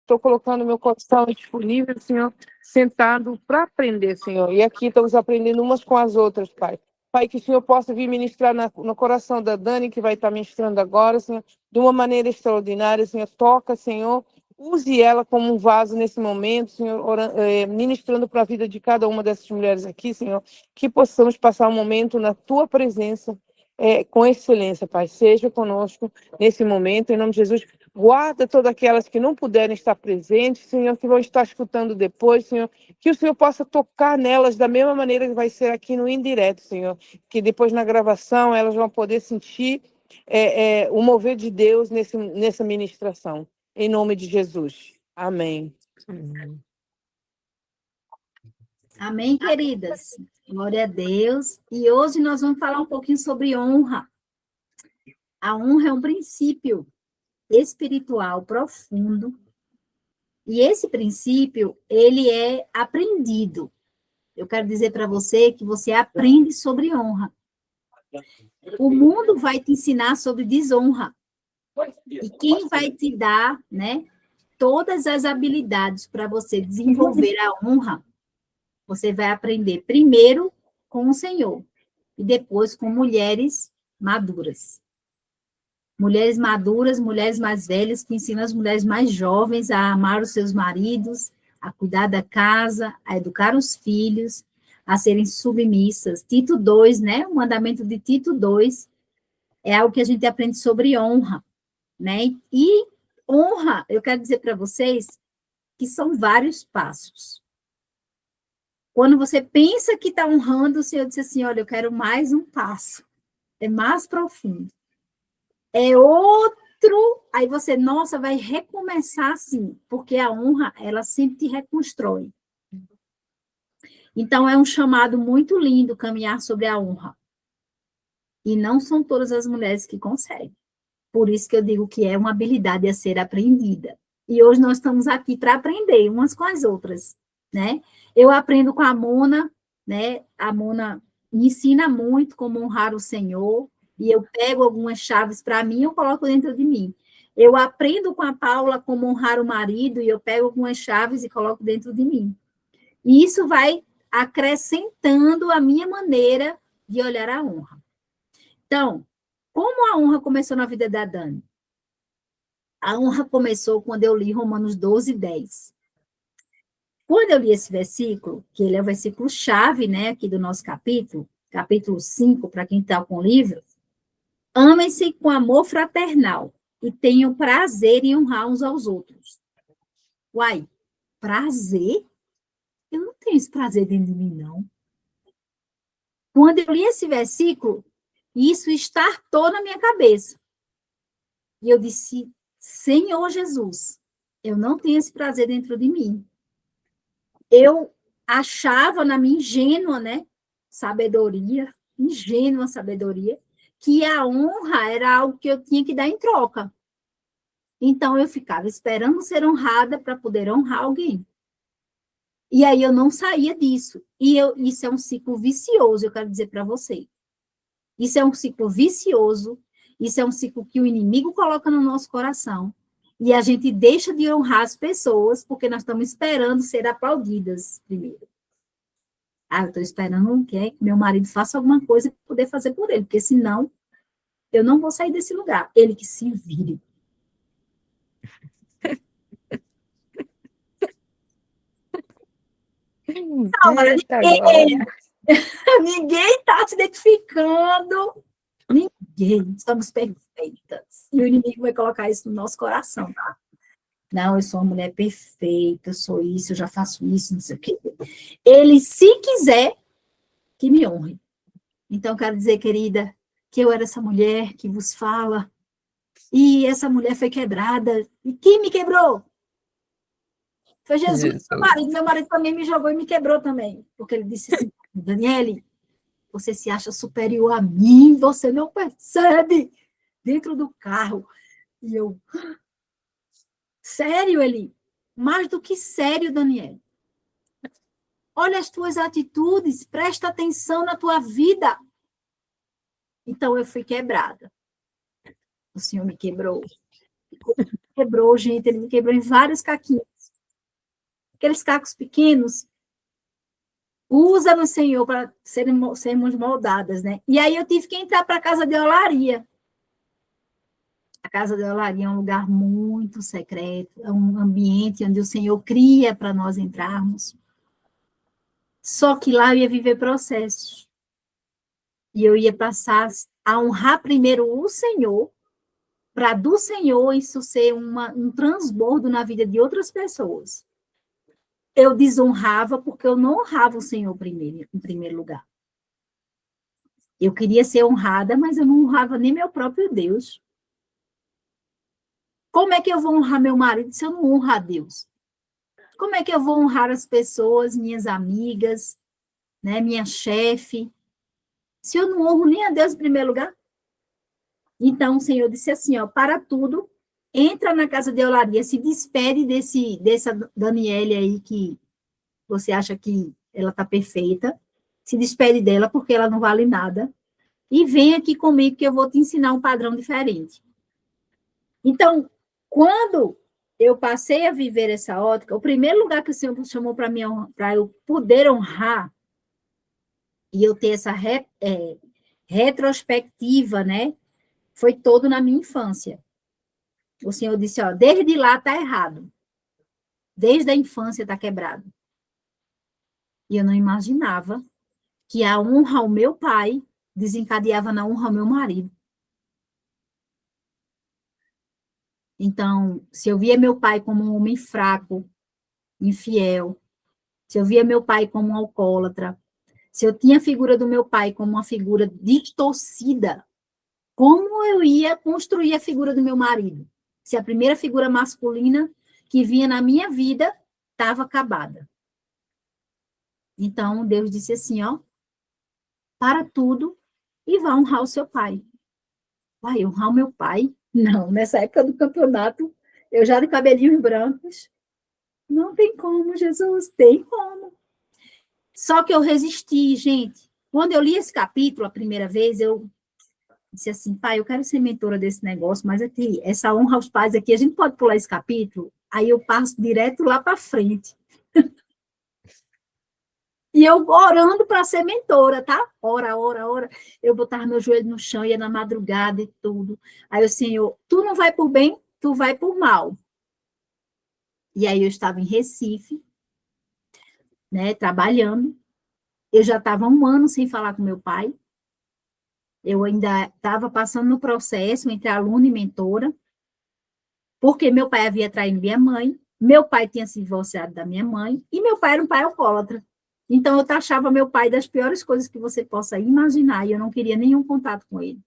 estou colocando meu coração disponível, Senhor, sentado para aprender, Senhor. E aqui estamos aprendendo umas com as outras, Pai. Pai, que o Senhor possa vir ministrar no coração da Dani, que vai estar ministrando agora, Senhor, de uma maneira extraordinária, Senhor. Toca, Senhor. Use ela como um vaso nesse momento, Senhor, ministrando para a vida de cada uma dessas mulheres aqui, Senhor, que possamos passar um momento na Tua presença com excelência, Pai. Seja conosco nesse momento, em nome de Jesus. Guarda todas aquelas que não puderem estar presentes, Senhor, que vão estar escutando depois, Senhor, que o Senhor possa tocar nelas da mesma maneira que vai ser aqui no indireto, Senhor, que depois na gravação elas vão poder sentir o mover de Deus nessa ministração. Em nome de Jesus. Amém. Amém, queridas. Glória a Deus. E hoje nós vamos falar um pouquinho sobre honra. A honra é um princípio espiritual profundo. E esse princípio, ele é aprendido. Eu quero dizer para você que você aprende sobre honra. O mundo vai te ensinar sobre desonra. E quem vai te dar, né, todas as habilidades para você desenvolver a honra, você vai aprender primeiro com o Senhor e depois com mulheres maduras. Mulheres maduras, mulheres mais velhas, que ensinam as mulheres mais jovens a amar os seus maridos, a cuidar da casa, a educar os filhos, a serem submissas. Tito 2, né? O mandamento de Tito 2 é algo que a gente aprende sobre honra, né? E honra, eu quero dizer para vocês que são vários passos. Quando você pensa que está honrando, o Senhor disse assim, olha, eu quero mais um passo. É mais profundo. É outro, aí você, nossa, vai recomeçar assim, porque a honra, ela sempre te reconstrói. Então, é um chamado muito lindo caminhar sobre a honra. E não são todas as mulheres que conseguem. Por isso que eu digo que é uma habilidade a ser aprendida. E hoje nós estamos aqui para aprender umas com as outras, né? Eu aprendo com a Mona, né? A Mona me ensina muito como honrar o Senhor, e eu pego algumas chaves para mim e eu coloco dentro de mim. Eu aprendo com a Paula como honrar o marido, e eu pego algumas chaves e coloco dentro de mim. E isso vai acrescentando a minha maneira de olhar a honra. Então, como a honra começou na vida da Dani? A honra começou quando eu li Romanos 12, 10. Quando eu li esse versículo, que ele é o versículo-chave, né, aqui do nosso capítulo 5, para quem está com o livro, amem-se com amor fraternal e tenham prazer em honrar uns aos outros. Uai, prazer? Eu não tenho esse prazer dentro de mim, não. Quando eu li esse versículo, isso estartou na minha cabeça. E eu disse, Senhor Jesus, eu não tenho esse prazer dentro de mim. Eu achava na minha ingênua, né, ingênua sabedoria, que a honra era algo que eu tinha que dar em troca. Então, eu ficava esperando ser honrada para poder honrar alguém. E aí eu não saía disso. Isso é um ciclo vicioso, eu quero dizer para você. Isso é um ciclo vicioso, isso é um ciclo que o inimigo coloca no nosso coração. E a gente deixa de honrar as pessoas porque nós estamos esperando ser aplaudidas primeiro. Eu estou esperando que meu marido faça alguma coisa para poder fazer por ele, porque senão eu não vou sair desse lugar. Ele que se vire. Ninguém está se identificando. Ninguém. Estamos perfeitas. E o inimigo vai colocar isso no nosso coração, tá? Não, eu sou uma mulher perfeita, eu sou isso, eu já faço isso, não sei o quê. Ele, se quiser, que me honre. Então, quero dizer, querida, que eu era essa mulher que vos fala, e essa mulher foi quebrada. E quem me quebrou? Foi Jesus. Meu marido também me jogou e me quebrou também. Porque ele disse assim, Daniele, você se acha superior a mim, você não percebe, dentro do carro. E eu, sério, Eli? Mais do que sério, Daniele. Olha as tuas atitudes, presta atenção na tua vida. Então, eu fui quebrada. O Senhor me quebrou. quebrou, gente, ele me quebrou em vários caquinhos. Aqueles cacos pequenos, usa no Senhor para sermos moldadas, né? E aí eu tive que entrar para a casa de olaria. A casa de olaria é um lugar muito secreto, é um ambiente onde o Senhor cria para nós entrarmos. Só que lá eu ia viver processos. E eu ia passar a honrar primeiro o Senhor, para do Senhor isso ser um transbordo na vida de outras pessoas. Eu desonrava porque eu não honrava o Senhor primeiro, em primeiro lugar. Eu queria ser honrada, mas eu não honrava nem meu próprio Deus. Como é que eu vou honrar meu marido se eu não honro a Deus? Como é que eu vou honrar as pessoas, minhas amigas, né, minha chefe, se eu não honro nem a Deus em primeiro lugar? Então, o Senhor disse assim, ó, para tudo, entra na casa de olaria, se despede dessa Daniele aí que você acha que ela está perfeita, se despede dela porque ela não vale nada, e vem aqui comigo que eu vou te ensinar um padrão diferente. Então, quando eu passei a viver essa ótica, o primeiro lugar que o Senhor chamou para eu poder honrar, e eu ter essa retrospectiva, né, foi todo na minha infância. O Senhor disse, ó, desde lá está errado. Desde a infância está quebrado. E eu não imaginava que a honra ao meu pai desencadeava na honra ao meu marido. Então, se eu via meu pai como um homem fraco, infiel, se eu via meu pai como um alcoólatra, se eu tinha a figura do meu pai como uma figura distorcida, como eu ia construir a figura do meu marido? Se a primeira figura masculina que vinha na minha vida estava acabada. Então, Deus disse assim, ó, para tudo e vá honrar o seu pai. Vai honrar o meu pai? Não, nessa época do campeonato, eu já de cabelinhos brancos. Não tem como, Jesus, tem como. Só que eu resisti, gente. Quando eu li esse capítulo a primeira vez, eu disse assim, pai, eu quero ser mentora desse negócio, mas aqui, essa honra aos pais aqui, a gente pode pular esse capítulo? Aí eu passo direto lá para frente. E eu orando para ser mentora, tá? Ora. Eu botava meu joelho no chão, ia na madrugada e tudo. Aí o Senhor, tu não vai por bem, tu vai por mal. E aí eu estava em Recife, né, trabalhando. Eu já estava 1 ano sem falar com meu pai. Eu ainda estava passando no processo entre aluna e mentora, porque meu pai havia traído minha mãe, meu pai tinha se divorciado da minha mãe, e meu pai era um pai alcoólatra. Então, eu taxava meu pai das piores coisas que você possa imaginar, e eu não queria nenhum contato com ele.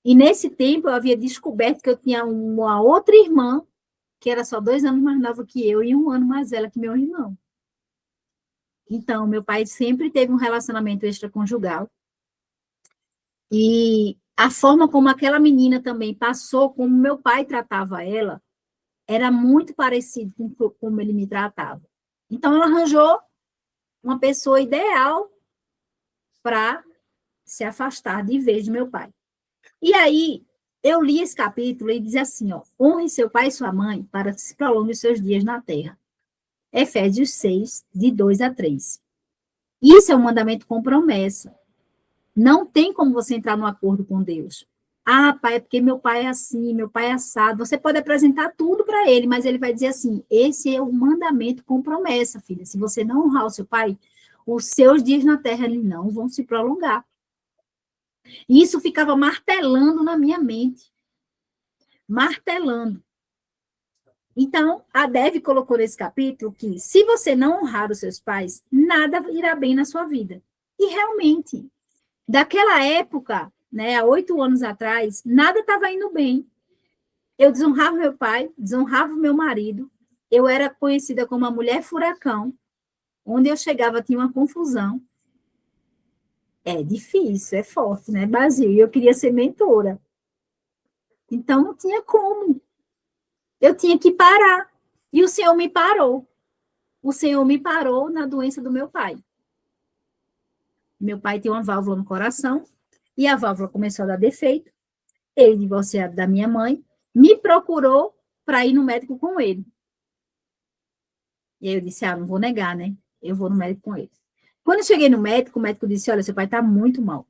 E nesse tempo, eu havia descoberto que eu tinha uma outra irmã, que era só 2 anos mais nova que eu, e 1 ano mais velha que meu irmão. Então, meu pai sempre teve um relacionamento extraconjugal, e a forma como aquela menina também passou, como meu pai tratava ela, era muito parecido com como ele me tratava. Então, ela arranjou uma pessoa ideal para se afastar de vez de meu pai. E aí, eu li esse capítulo e dizia assim, ó, honre seu pai e sua mãe para que se prolongue os seus dias na terra. Efésios 6, de 2 a 3. Isso é um mandamento com promessa. Não tem como você entrar num acordo com Deus. Ah, pai, é porque meu pai é assim, meu pai é assado. Você pode apresentar tudo para ele, mas ele vai dizer assim, esse é o mandamento com promessa, filha. Se você não honrar o seu pai, os seus dias na terra não vão se prolongar. E isso ficava martelando na minha mente. Martelando. Então, a Dev colocou nesse capítulo que se você não honrar os seus pais, nada irá bem na sua vida. E realmente, daquela época, né, há 8 anos atrás, nada estava indo bem. Eu desonrava meu pai, desonrava meu marido, eu era conhecida como a mulher furacão, onde eu chegava tinha uma confusão. É difícil, é forte, né, Basil? E eu queria ser mentora. Então, não tinha como. Eu tinha que parar. E o Senhor me parou. O Senhor me parou na doença do meu pai. Meu pai tem uma válvula no coração, e a válvula começou a dar defeito. Ele divorciado da minha mãe, me procurou para ir no médico com ele. E aí eu disse, não vou negar, né? Eu vou no médico com ele. Quando eu cheguei no médico, o médico disse, olha, seu pai está muito mal.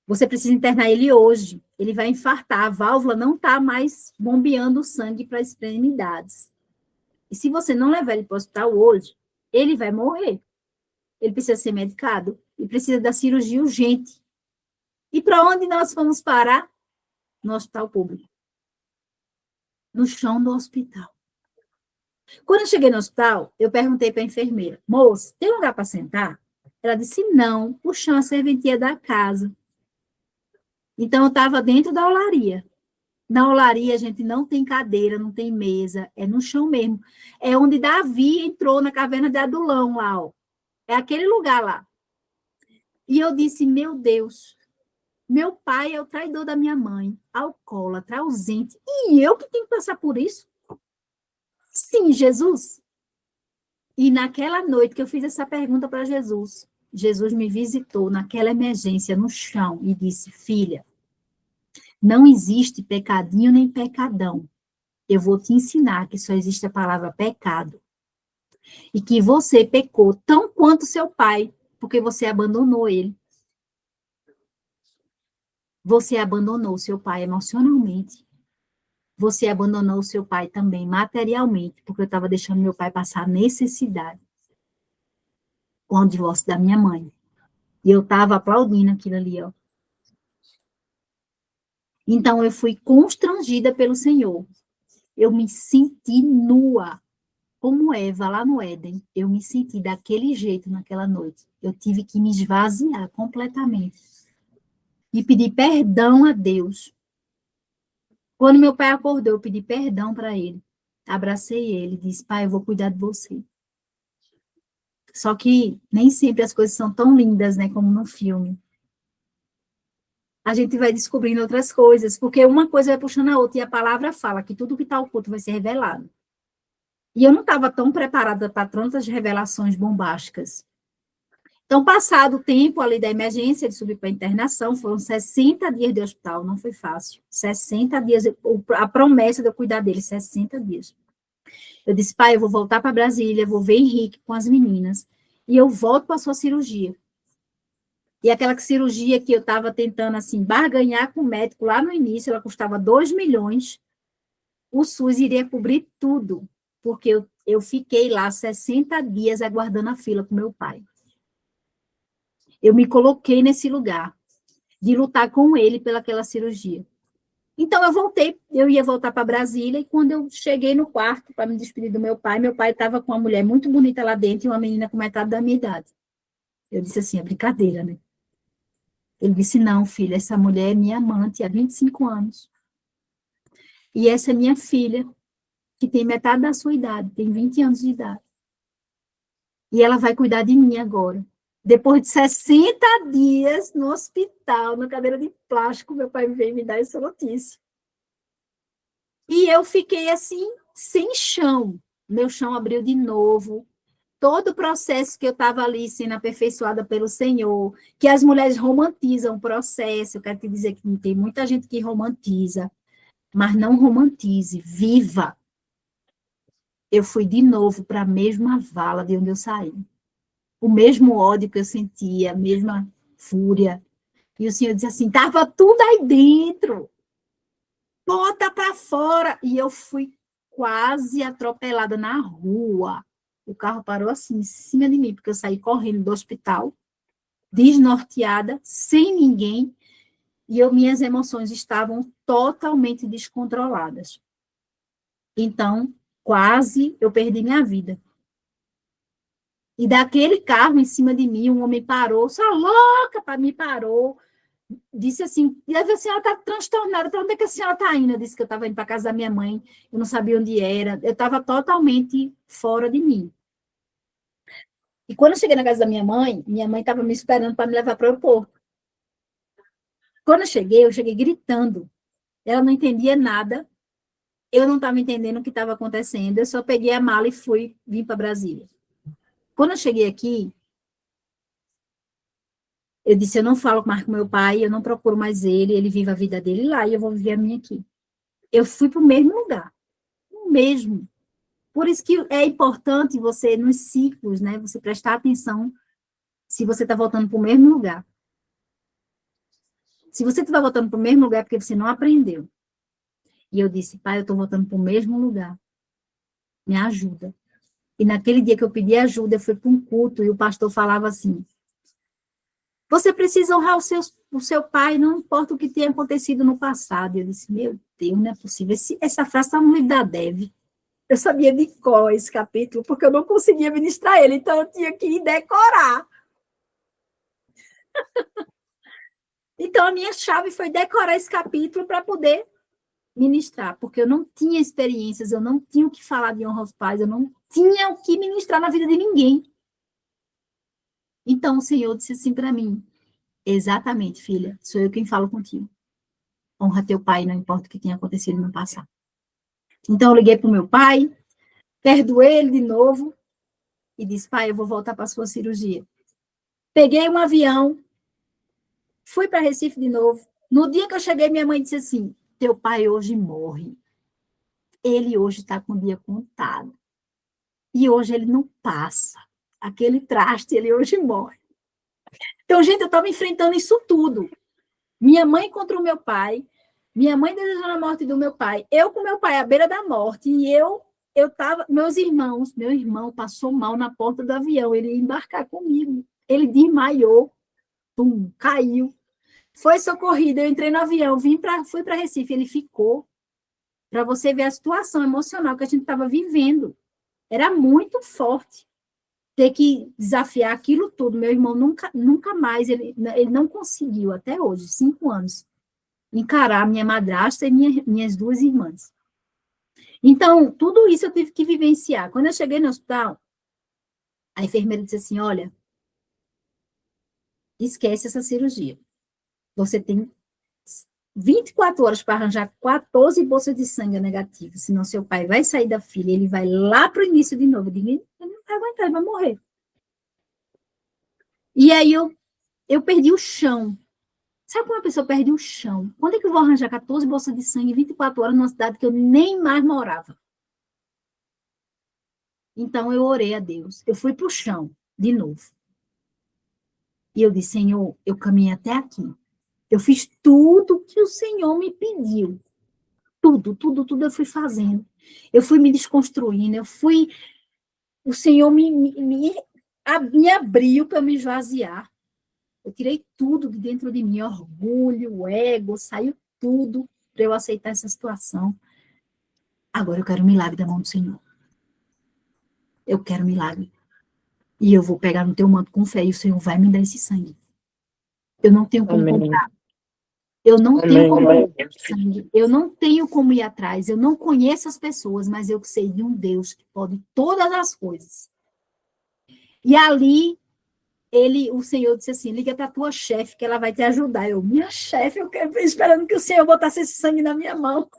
Você precisa internar ele hoje. Ele vai infartar. A válvula não está mais bombeando sangue para as extremidades. E se você não levar ele para o hospital hoje, ele vai morrer. Ele precisa ser medicado e precisa da cirurgia urgente. E para onde nós vamos parar? No hospital público. No chão do hospital. Quando eu cheguei no hospital, eu perguntei para a enfermeira, moça, tem lugar para sentar? Ela disse, não, o chão é a serventia da casa. Então, eu estava dentro da olaria. Na olaria, a gente não tem cadeira, não tem mesa, é no chão mesmo. É onde Davi entrou na caverna de Adulão, lá, ó. É aquele lugar lá. E eu disse, meu Deus, meu pai é o traidor da minha mãe, alcoólatra, ausente, e eu que tenho que passar por isso? Sim, Jesus. E naquela noite que eu fiz essa pergunta para Jesus, Jesus me visitou naquela emergência no chão e disse, filha, não existe pecadinho nem pecadão. Eu vou te ensinar que só existe a palavra pecado. E que você pecou tão quanto seu pai, porque você abandonou ele. Você abandonou seu pai emocionalmente. Você abandonou seu pai também materialmente, porque eu estava deixando meu pai passar necessidade com o divórcio da minha mãe. E eu estava aplaudindo aquilo ali, ó. Então, eu fui constrangida pelo Senhor. Eu me senti nua, como Eva lá no Éden. Eu me senti daquele jeito naquela noite. Eu tive que me esvaziar completamente. E pedir perdão a Deus. Quando meu pai acordou, eu pedi perdão para ele. Abracei ele, disse, pai, eu vou cuidar de você. Só que nem sempre as coisas são tão lindas, né, como no filme. A gente vai descobrindo outras coisas, porque uma coisa vai puxando a outra, e a palavra fala que tudo que está oculto vai ser revelado. E eu não estava tão preparada para tantas revelações bombásticas. Então, passado o tempo ali da emergência, de subir para a internação, foram 60 dias de hospital, não foi fácil. 60 dias, a promessa de eu cuidar dele, 60 dias. Eu disse, pai, eu vou voltar para Brasília, vou ver Henrique com as meninas, e eu volto para a sua cirurgia. E aquela cirurgia que eu estava tentando, assim, barganhar com o médico lá no início, ela custava 2 milhões, o SUS iria cobrir tudo, porque eu fiquei lá 60 dias aguardando a fila com meu pai. Eu me coloquei nesse lugar, de lutar com ele pelaquela cirurgia. Então, eu ia voltar para Brasília, e quando eu cheguei no quarto para me despedir do meu pai estava com uma mulher muito bonita lá dentro e uma menina com metade da minha idade. Eu disse assim, é brincadeira, né? Ele disse, não, filha, essa mulher é minha amante há 25 anos. E essa é minha filha, que tem metade da sua idade, tem 20 anos de idade. E ela vai cuidar de mim agora. Depois de 60 dias no hospital, na cadeira de plástico, meu pai veio me dar essa notícia. E eu fiquei assim, sem chão. Meu chão abriu de novo. Todo o processo que eu estava ali sendo aperfeiçoada pelo Senhor, que as mulheres romantizam o processo, eu quero te dizer que tem muita gente que romantiza, mas não romantize, viva. Eu fui de novo para a mesma vala de onde eu saí. O mesmo ódio que eu sentia, a mesma fúria. E o Senhor disse assim, estava tudo aí dentro. Bota para fora. E eu fui quase atropelada na rua. O carro parou assim, em cima de mim, porque eu saí correndo do hospital, desnorteada, sem ninguém, e minhas emoções estavam totalmente descontroladas. Então, quase eu perdi minha vida. E daquele carro em cima de mim, um homem parou, só louca para mim, parou, disse assim, a senhora está transtornada, para onde é que a senhora está indo? Eu disse que eu estava indo para a casa da minha mãe, eu não sabia onde era, eu estava totalmente fora de mim. E quando eu cheguei na casa da minha mãe estava me esperando para me levar para o aeroporto. Quando eu cheguei gritando, ela não entendia nada, eu não estava entendendo o que estava acontecendo, eu só peguei a mala e vim para Brasília. Quando eu cheguei aqui, eu disse, eu não falo mais com meu pai, eu não procuro mais ele vive a vida dele lá e eu vou viver a minha aqui. eu fui para o mesmo lugar, o mesmo. Por isso que é importante você, nos ciclos, né, você prestar atenção se você está voltando para o mesmo lugar. Se você estiver voltando para o mesmo lugar, é porque você não aprendeu. E eu disse, pai, eu estou voltando para o mesmo lugar. Me ajuda. E naquele dia que eu pedi ajuda, eu fui para um culto e o pastor falava assim, você precisa honrar o seu pai, não importa o que tenha acontecido no passado. Eu disse, meu Deus, não é possível. Essa frase está no livro da Dev. Eu sabia de cor esse capítulo, porque eu não conseguia ministrar ele, então eu tinha que ir decorar. Então, a minha chave foi decorar esse capítulo para poder ministrar, porque eu não tinha experiências, eu não tinha o que falar de honra aos pais, eu não tinha o que ministrar na vida de ninguém. Então, o Senhor disse assim para mim, exatamente, filha, sou eu quem falo contigo. Honra teu pai, não importa o que tenha acontecido no passado. Então, eu liguei para o meu pai, perdoei ele de novo, e disse, pai, eu vou voltar para a sua cirurgia. Peguei um avião, fui para Recife de novo. No dia que eu cheguei, minha mãe disse assim, teu pai hoje morre. Ele hoje está com o dia contado. E hoje ele não passa. Aquele traste, ele hoje morre. Então, gente, eu estava enfrentando isso tudo. Minha mãe contra o meu pai, minha mãe desejando a morte do meu pai, eu com meu pai à beira da morte, e eu estava, meu irmão passou mal na porta do avião, ele ia embarcar comigo. Ele desmaiou, pum, caiu. Foi socorrido, eu entrei no avião, fui para Recife, ele ficou. Para você ver a situação emocional que a gente estava vivendo. Era muito forte ter que desafiar aquilo tudo. Meu irmão nunca mais, ele não conseguiu, até hoje, 5 anos, encarar minha madrasta e minhas 2 irmãs. Então, tudo isso eu tive que vivenciar. Quando eu cheguei no hospital, a enfermeira disse assim, olha, esquece essa cirurgia. Você tem 24 horas para arranjar 14 bolsas de sangue negativas, senão seu pai vai sair da fila, ele vai lá para o início de novo. Eu digo, ele não vai aguentar, ele vai morrer. E aí eu perdi o chão. Sabe como a pessoa perde o chão? Quando é que eu vou arranjar 14 bolsas de sangue em 24 horas numa cidade que eu nem mais morava? Então eu orei a Deus. Eu fui para o chão, de novo. E eu disse, Senhor, eu caminhei até aqui. Eu fiz tudo que o Senhor me pediu. Tudo eu fui fazendo. Eu fui me desconstruindo, o Senhor me abriu para me esvaziar. Eu tirei tudo de dentro de mim, orgulho, o ego, saiu tudo para eu aceitar essa situação. Agora eu quero um milagre da mão do Senhor. Eu quero um milagre. E eu vou pegar no teu manto com fé e o Senhor vai me dar esse sangue. Eu não tenho como comprar. Eu não tenho como ir sangue. Eu não tenho como ir atrás. Eu não conheço as pessoas, mas eu sei de um Deus que pode todas as coisas. E ali, o Senhor disse assim, liga para a tua chefe que ela vai te ajudar. Eu, minha chefe, eu quero esperando que o Senhor botasse esse sangue na minha mão.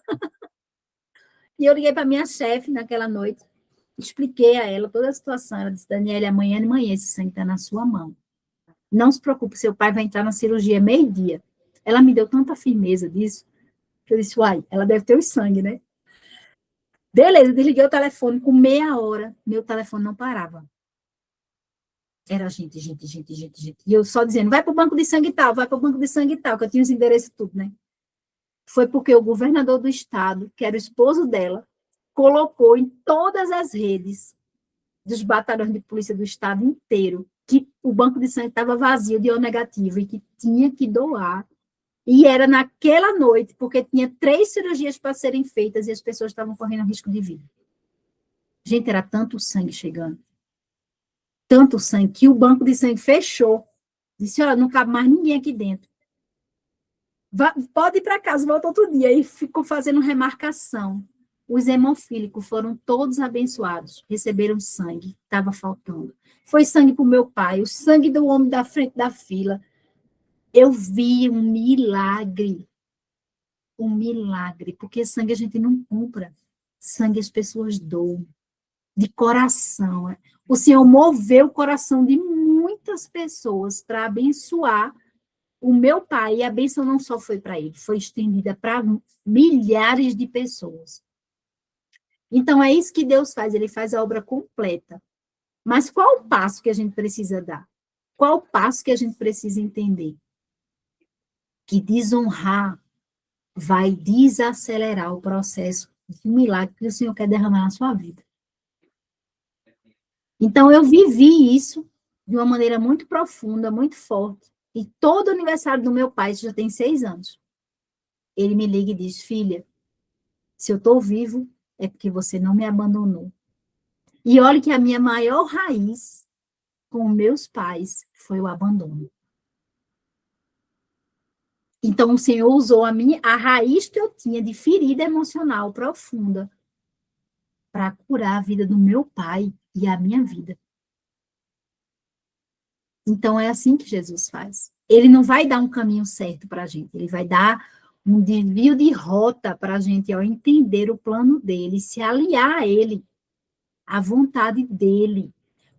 E eu liguei para minha chefe naquela noite, expliquei a ela toda a situação. Ela disse, Daniela, amanhã de manhã esse sangue está na sua mão. Não se preocupe, seu pai vai entrar na cirurgia meio-dia. Ela me deu tanta firmeza disso, que eu disse, uai, ela deve ter o sangue, né? Beleza, desliguei o telefone, com meia hora, meu telefone não parava. Era gente. E eu só dizendo, vai para o banco de sangue tal, vai para o banco de sangue tal, que eu tinha os endereços tudo, né? Foi porque o governador do estado, que era o esposo dela, colocou em todas as redes dos batalhões de polícia do estado inteiro que o banco de sangue estava vazio de O negativo e que tinha que doar. E era naquela noite, porque tinha 3 cirurgias para serem feitas e as pessoas estavam correndo risco de vida. Gente, era tanto sangue chegando. Tanto sangue que o banco de sangue fechou. Disse, olha, não cabe mais ninguém aqui dentro. Pode ir para casa, volta outro dia. E ficou fazendo remarcação. Os hemofílicos foram todos abençoados. Receberam sangue, estava faltando. Foi sangue para o meu pai, o sangue do homem da frente da fila. Eu vi um milagre. Um milagre. Porque sangue a gente não compra. Sangue as pessoas doam. De coração. O Senhor moveu o coração de muitas pessoas para abençoar o meu pai, a bênção não só foi para ele, foi estendida para milhares de pessoas. Então, é isso que Deus faz, ele faz a obra completa. Mas qual o passo que a gente precisa dar? Qual o passo que a gente precisa entender? Que desonrar vai desacelerar o processo de milagre que o Senhor quer derramar na sua vida. Então, eu vivi isso de uma maneira muito profunda, muito forte. E todo aniversário do meu pai, isso já tem 6 anos, ele me liga e diz, filha, se eu estou vivo, é porque você não me abandonou. E olha que a minha maior raiz com meus pais foi o abandono. Então, o Senhor usou a raiz que eu tinha de ferida emocional profunda para curar a vida do meu pai e a minha vida. Então, é assim que Jesus faz. Ele não vai dar um caminho certo para a gente, ele vai dar um desvio de rota para a gente, ao entender o plano dele, se aliar a ele, à vontade dele.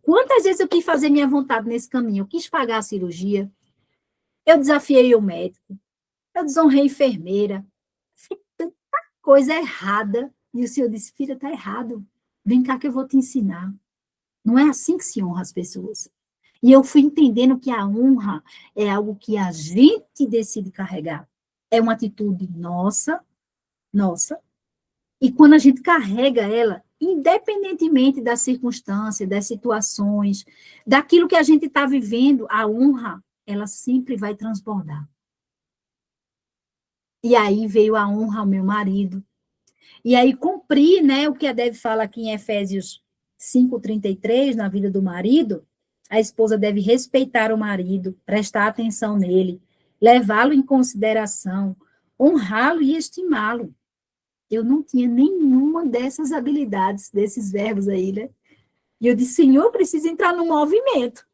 Quantas vezes eu quis fazer minha vontade nesse caminho? Eu quis pagar a cirurgia, eu desafiei o médico, eu desonrei a enfermeira, fiz tanta coisa errada. E o Senhor disse, filha, está errado. Vem cá que eu vou te ensinar. Não é assim que se honra as pessoas. E eu fui entendendo que a honra é algo que a gente decide carregar. É uma atitude nossa. E quando a gente carrega ela, independentemente da circunstância, das situações, daquilo que a gente está vivendo, a honra, ela sempre vai transbordar. E aí veio a honra ao meu marido. E aí cumprir, né, o que a Deve fala aqui em Efésios 5:33, na vida do marido, a esposa deve respeitar o marido, prestar atenção nele, levá-lo em consideração, honrá-lo e estimá-lo. Eu não tinha nenhuma dessas habilidades, desses verbos aí, né? E eu disse, Senhor, eu preciso entrar no movimento.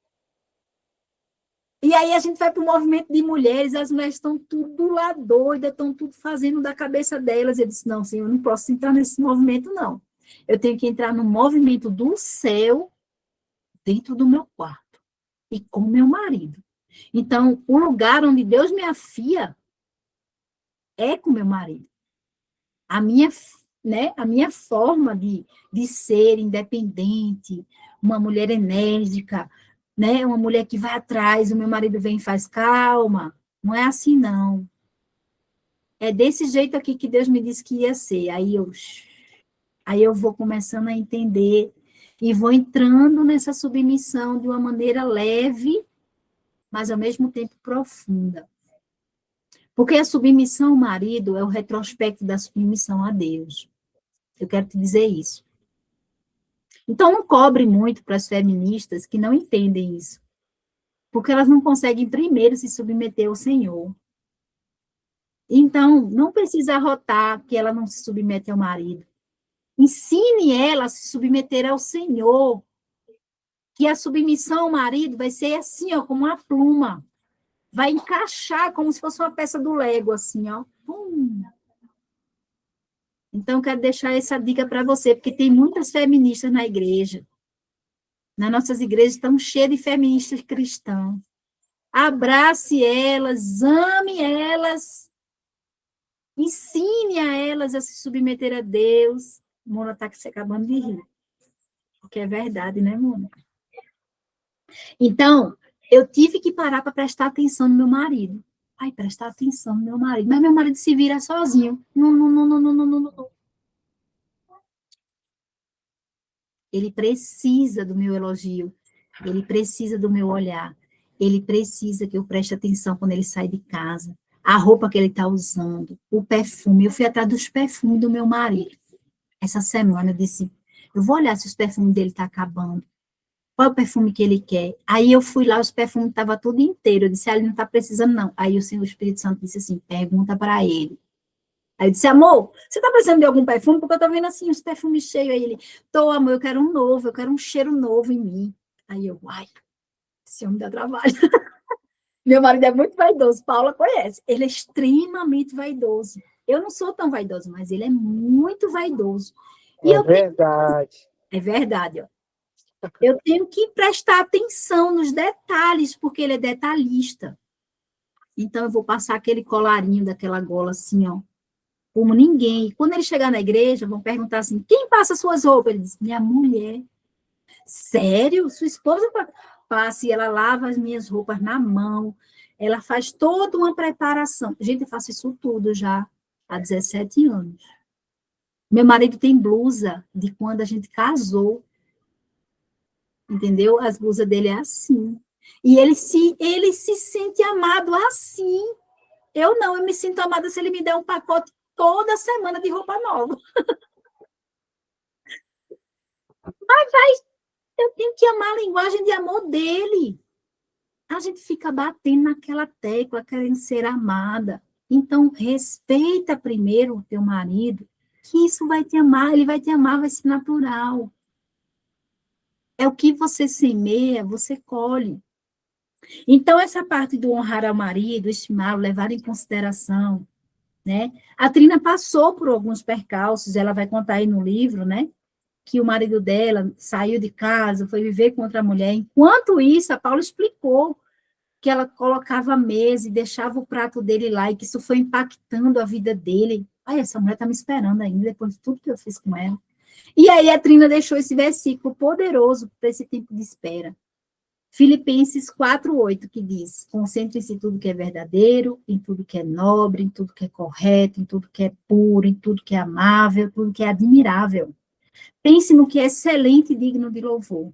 E aí a gente vai para o movimento de mulheres, as mulheres estão tudo lá doidas, estão tudo fazendo da cabeça delas. Eu disse, não, Senhor, eu não posso entrar nesse movimento, não. Eu tenho que entrar no movimento do céu dentro do meu quarto e com meu marido. Então, o lugar onde Deus me afia é com meu marido. A minha forma de ser independente, uma mulher enérgica, né? Uma mulher que vai atrás, o meu marido vem e faz, calma, não é assim, não. É desse jeito aqui que Deus me disse que ia ser. Aí eu vou começando a entender e vou entrando nessa submissão de uma maneira leve, mas ao mesmo tempo profunda. Porque a submissão ao marido é o retrospecto da submissão a Deus. Eu quero te dizer isso. Então, não cobre muito para as feministas que não entendem isso. Porque elas não conseguem primeiro se submeter ao Senhor. Então, não precisa arrotar que ela não se submete ao marido. Ensine ela a se submeter ao Senhor. Que a submissão ao marido vai ser assim, ó, como uma pluma. Vai encaixar como se fosse uma peça do Lego, assim, ó. Então, quero deixar essa dica para você, porque tem muitas feministas na igreja. Nas nossas igrejas estão cheias de feministas cristãs. Abrace elas, ame elas, ensine a elas a se submeter a Deus. Mona está se acabando de rir. Porque é verdade, né, Mona? Então, eu tive que parar para prestar atenção no meu marido. Ai, prestar atenção no meu marido. Mas meu marido se vira sozinho. Não. Ele precisa do meu elogio. Ele precisa do meu olhar. Ele precisa que eu preste atenção quando ele sai de casa. A roupa que ele está usando. O perfume. Eu fui atrás dos perfumes do meu marido. Essa semana eu disse, eu vou olhar se os perfumes dele estão acabando. Qual é o perfume que ele quer? Aí eu fui lá, os perfumes estavam tudo inteiro. Eu disse, ele não está precisando, não. Aí o Senhor, o Espírito Santo disse assim, pergunta para ele. Aí eu disse, amor, você está precisando de algum perfume? Porque eu estou vendo assim, os perfumes cheios. Aí ele, tô, amor, eu quero um novo, eu quero um cheiro novo em mim. Aí eu, ai, esse homem dá trabalho. Meu marido é muito vaidoso, Paula conhece. Ele é extremamente vaidoso. Eu não sou tão vaidosa, mas ele é muito vaidoso. E é verdade. É verdade, ó. Eu tenho que prestar atenção nos detalhes, porque ele é detalhista. Então, eu vou passar aquele colarinho daquela gola assim, ó, como ninguém. E quando ele chegar na igreja, vão perguntar assim, quem passa suas roupas? Ele diz, minha mulher. Sério? Sua esposa passa e ela lava as minhas roupas na mão, ela faz toda uma preparação. Gente, eu faço isso tudo já há 17 anos. Meu marido tem blusa de quando a gente casou, entendeu? As blusas dele é assim. E ele se sente amado assim. Eu não, eu me sinto amada se ele me der um pacote toda semana de roupa nova. Eu tenho que amar a linguagem de amor dele. A gente fica batendo naquela tecla, querendo ser amada. Então, respeita primeiro o teu marido, que isso vai te amar, ele vai te amar, vai ser natural. É o que você semeia, você colhe. Então, essa parte do honrar ao marido, estimá-lo, levar em consideração, né? A Trina passou por alguns percalços, ela vai contar aí no livro, né? Que o marido dela saiu de casa, foi viver com outra mulher. Enquanto isso, a Paula explicou que ela colocava a mesa e deixava o prato dele lá, e que isso foi impactando a vida dele. Ai, essa mulher está me esperando ainda, depois de tudo que eu fiz com ela. E aí a Trina deixou esse versículo poderoso para esse tempo de espera. Filipenses 4:8, que diz, concentre-se em tudo que é verdadeiro, em tudo que é nobre, em tudo que é correto, em tudo que é puro, em tudo que é amável, em tudo que é admirável. Pense no que é excelente e digno de louvor.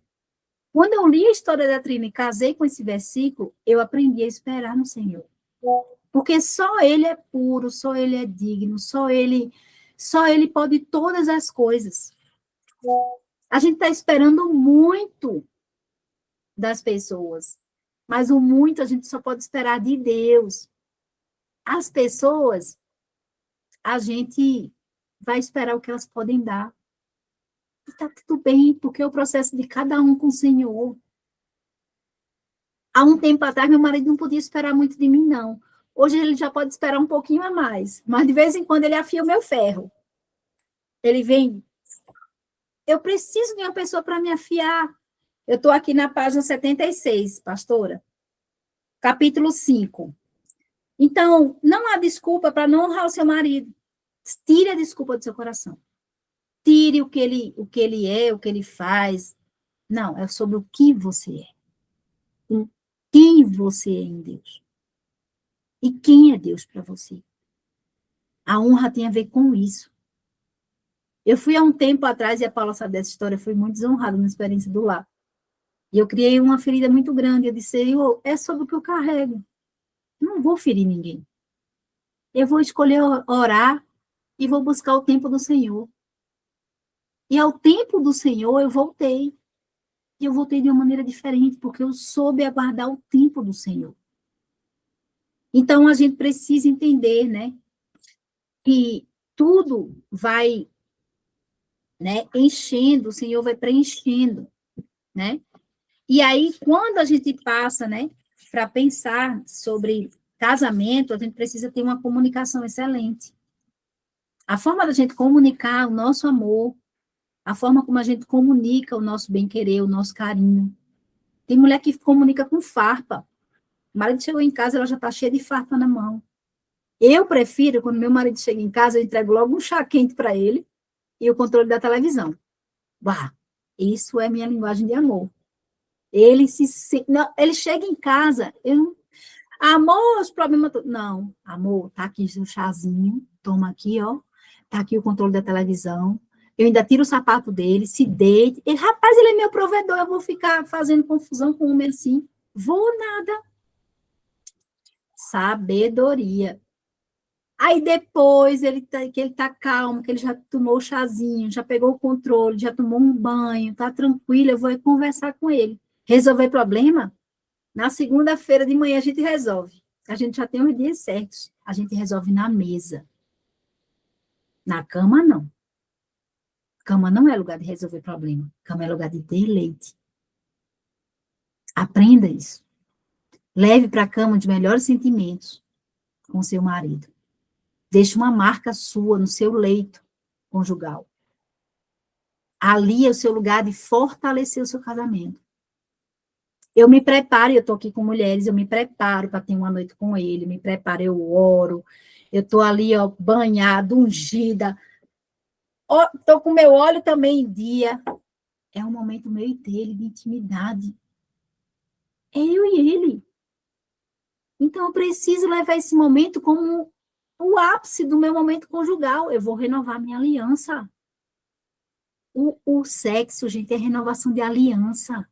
Quando eu li a história da Trina e casei com esse versículo, eu aprendi a esperar no Senhor. Porque só Ele é puro, só Ele é digno, só Ele pode todas as coisas. A gente está esperando muito das pessoas, mas o muito a gente só pode esperar de Deus. As pessoas, a gente vai esperar o que elas podem dar. E está tudo bem, porque é o processo de cada um com o Senhor. Há um tempo atrás, meu marido não podia esperar muito de mim, não. Hoje ele já pode esperar um pouquinho a mais, mas de vez em quando ele afia o meu ferro. Ele vem, eu preciso de uma pessoa para me afiar. Eu estou aqui na página 76, pastora, capítulo 5. Então, não há desculpa para não honrar o seu marido. Tire a desculpa do seu coração. Tire o que ele é, o que ele faz. Não, é sobre o que você é. Quem você é em Deus. E quem é Deus para você. A honra tem a ver com isso. Eu fui há um tempo atrás, e a Paula sabe dessa história, fui muito desonrada na experiência do lar. E eu criei uma ferida muito grande. Eu disse, Senhor, é sobre o que eu carrego. Não vou ferir ninguém. Eu vou escolher orar e vou buscar o tempo do Senhor. E ao tempo do Senhor eu voltei. E eu voltei de uma maneira diferente, porque eu soube aguardar o tempo do Senhor. Então a gente precisa entender, né, que tudo vai, né, enchendo, o Senhor vai preenchendo, né? E aí, quando a gente passa, né, para pensar sobre casamento, a gente precisa ter uma comunicação excelente. A forma da gente comunicar o nosso amor, a forma como a gente comunica o nosso bem-querer, o nosso carinho. Tem mulher que comunica com farpa. O marido chegou em casa, ela já está cheia de farpa na mão. Eu prefiro, quando meu marido chega em casa, eu entrego logo um chá quente para ele e o controle da televisão. Bah, isso é minha linguagem de amor. Não, ele chega em casa, amor, os problemas. Não, amor, tá aqui seu chazinho, toma aqui, ó. Tá aqui o controle da televisão. Eu ainda tiro o sapato dele, se deite. Rapaz, ele é meu provedor, eu vou ficar fazendo confusão com um homem assim. Vou nada. Sabedoria. Aí depois que ele tá calmo, que ele já tomou o chazinho, já pegou o controle, já tomou um banho, tá tranquilo, eu vou conversar com ele. Resolver problema? Na segunda-feira de manhã a gente resolve. A gente já tem os dias certos. A gente resolve na mesa. Na cama, não. Cama não é lugar de resolver problema. Cama é lugar de deleite. Aprenda isso. Leve para a cama os melhores sentimentos com seu marido. Deixe uma marca sua no seu leito conjugal. Ali é o seu lugar de fortalecer o seu casamento. Eu me preparo, eu estou aqui com mulheres, eu me preparo para ter uma noite com ele, me preparo, eu oro, eu estou ali, ó, banhada, ungida, estou com meu óleo também em dia. É um momento meu e dele, de intimidade. É eu e ele. Então, eu preciso levar esse momento como o ápice do meu momento conjugal. Eu vou renovar minha aliança. O sexo, gente, é renovação de aliança.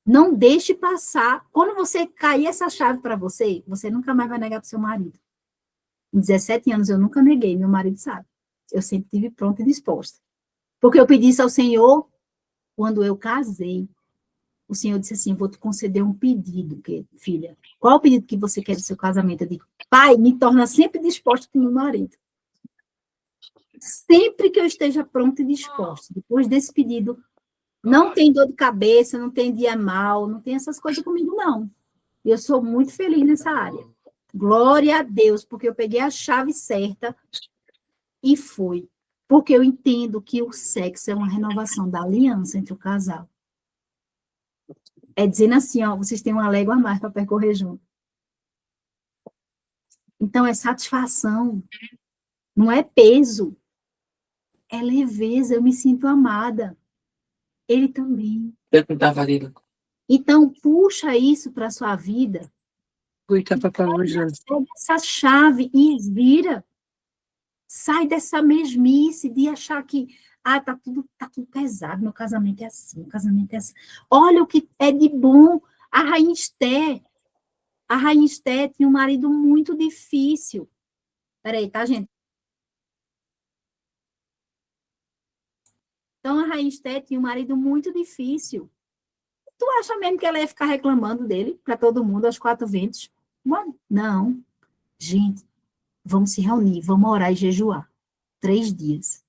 Não deixe passar. Quando você cair essa chave para você, você nunca mais vai negar para o seu marido. Em 17 anos eu nunca neguei, meu marido sabe. Eu sempre estive pronta e disposta. Porque eu pedi isso ao Senhor quando eu casei. O Senhor disse assim, vou te conceder um pedido, filha. Qual é o pedido que você quer do seu casamento? Eu digo, pai, me torna sempre disposta com meu marido. Sempre que eu esteja pronta e disposta. Depois desse pedido, não tem dor de cabeça, não tem dia mal, não tem essas coisas comigo, não. Eu sou muito feliz nessa área. Glória a Deus, porque eu peguei a chave certa e fui. Porque eu entendo que o sexo é uma renovação da aliança entre o casal. É dizendo assim, ó, vocês têm uma légua a mais para percorrer junto. Então, é satisfação, não é peso, é leveza, eu me sinto amada. Ele também. Então, puxa isso para a sua vida. Pega essa chave e vira. Sai dessa mesmice de achar que tá tudo pesado, meu casamento é assim, meu casamento é assim. Olha o que é de bom. A Rainha Esther tinha um marido muito difícil. Peraí, tá, gente? Então, a Rainha Esther tinha um marido muito difícil. Tu acha mesmo que ela ia ficar reclamando dele para todo mundo, aos quatro ventos? Não. Gente, vamos se reunir, vamos orar e jejuar. 3 dias.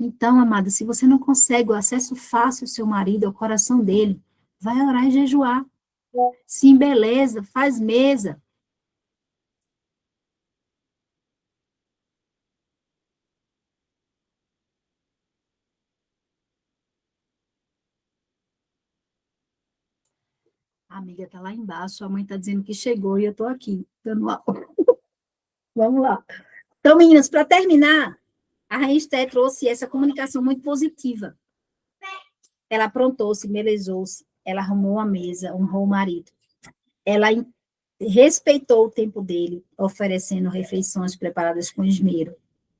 Então, amada, se você não consegue o acesso fácil ao seu marido, ao coração dele, vai orar e jejuar. Se embeleza, faz mesa. A amiga está lá embaixo, a mãe está dizendo que chegou e eu estou aqui, dando aula. Vamos lá. Então, meninas, para terminar, a Rainha Esther trouxe essa comunicação muito positiva. Ela aprontou-se, embelezou-se, ela arrumou a mesa, honrou o marido. Ela respeitou o tempo dele, oferecendo refeições preparadas com esmero.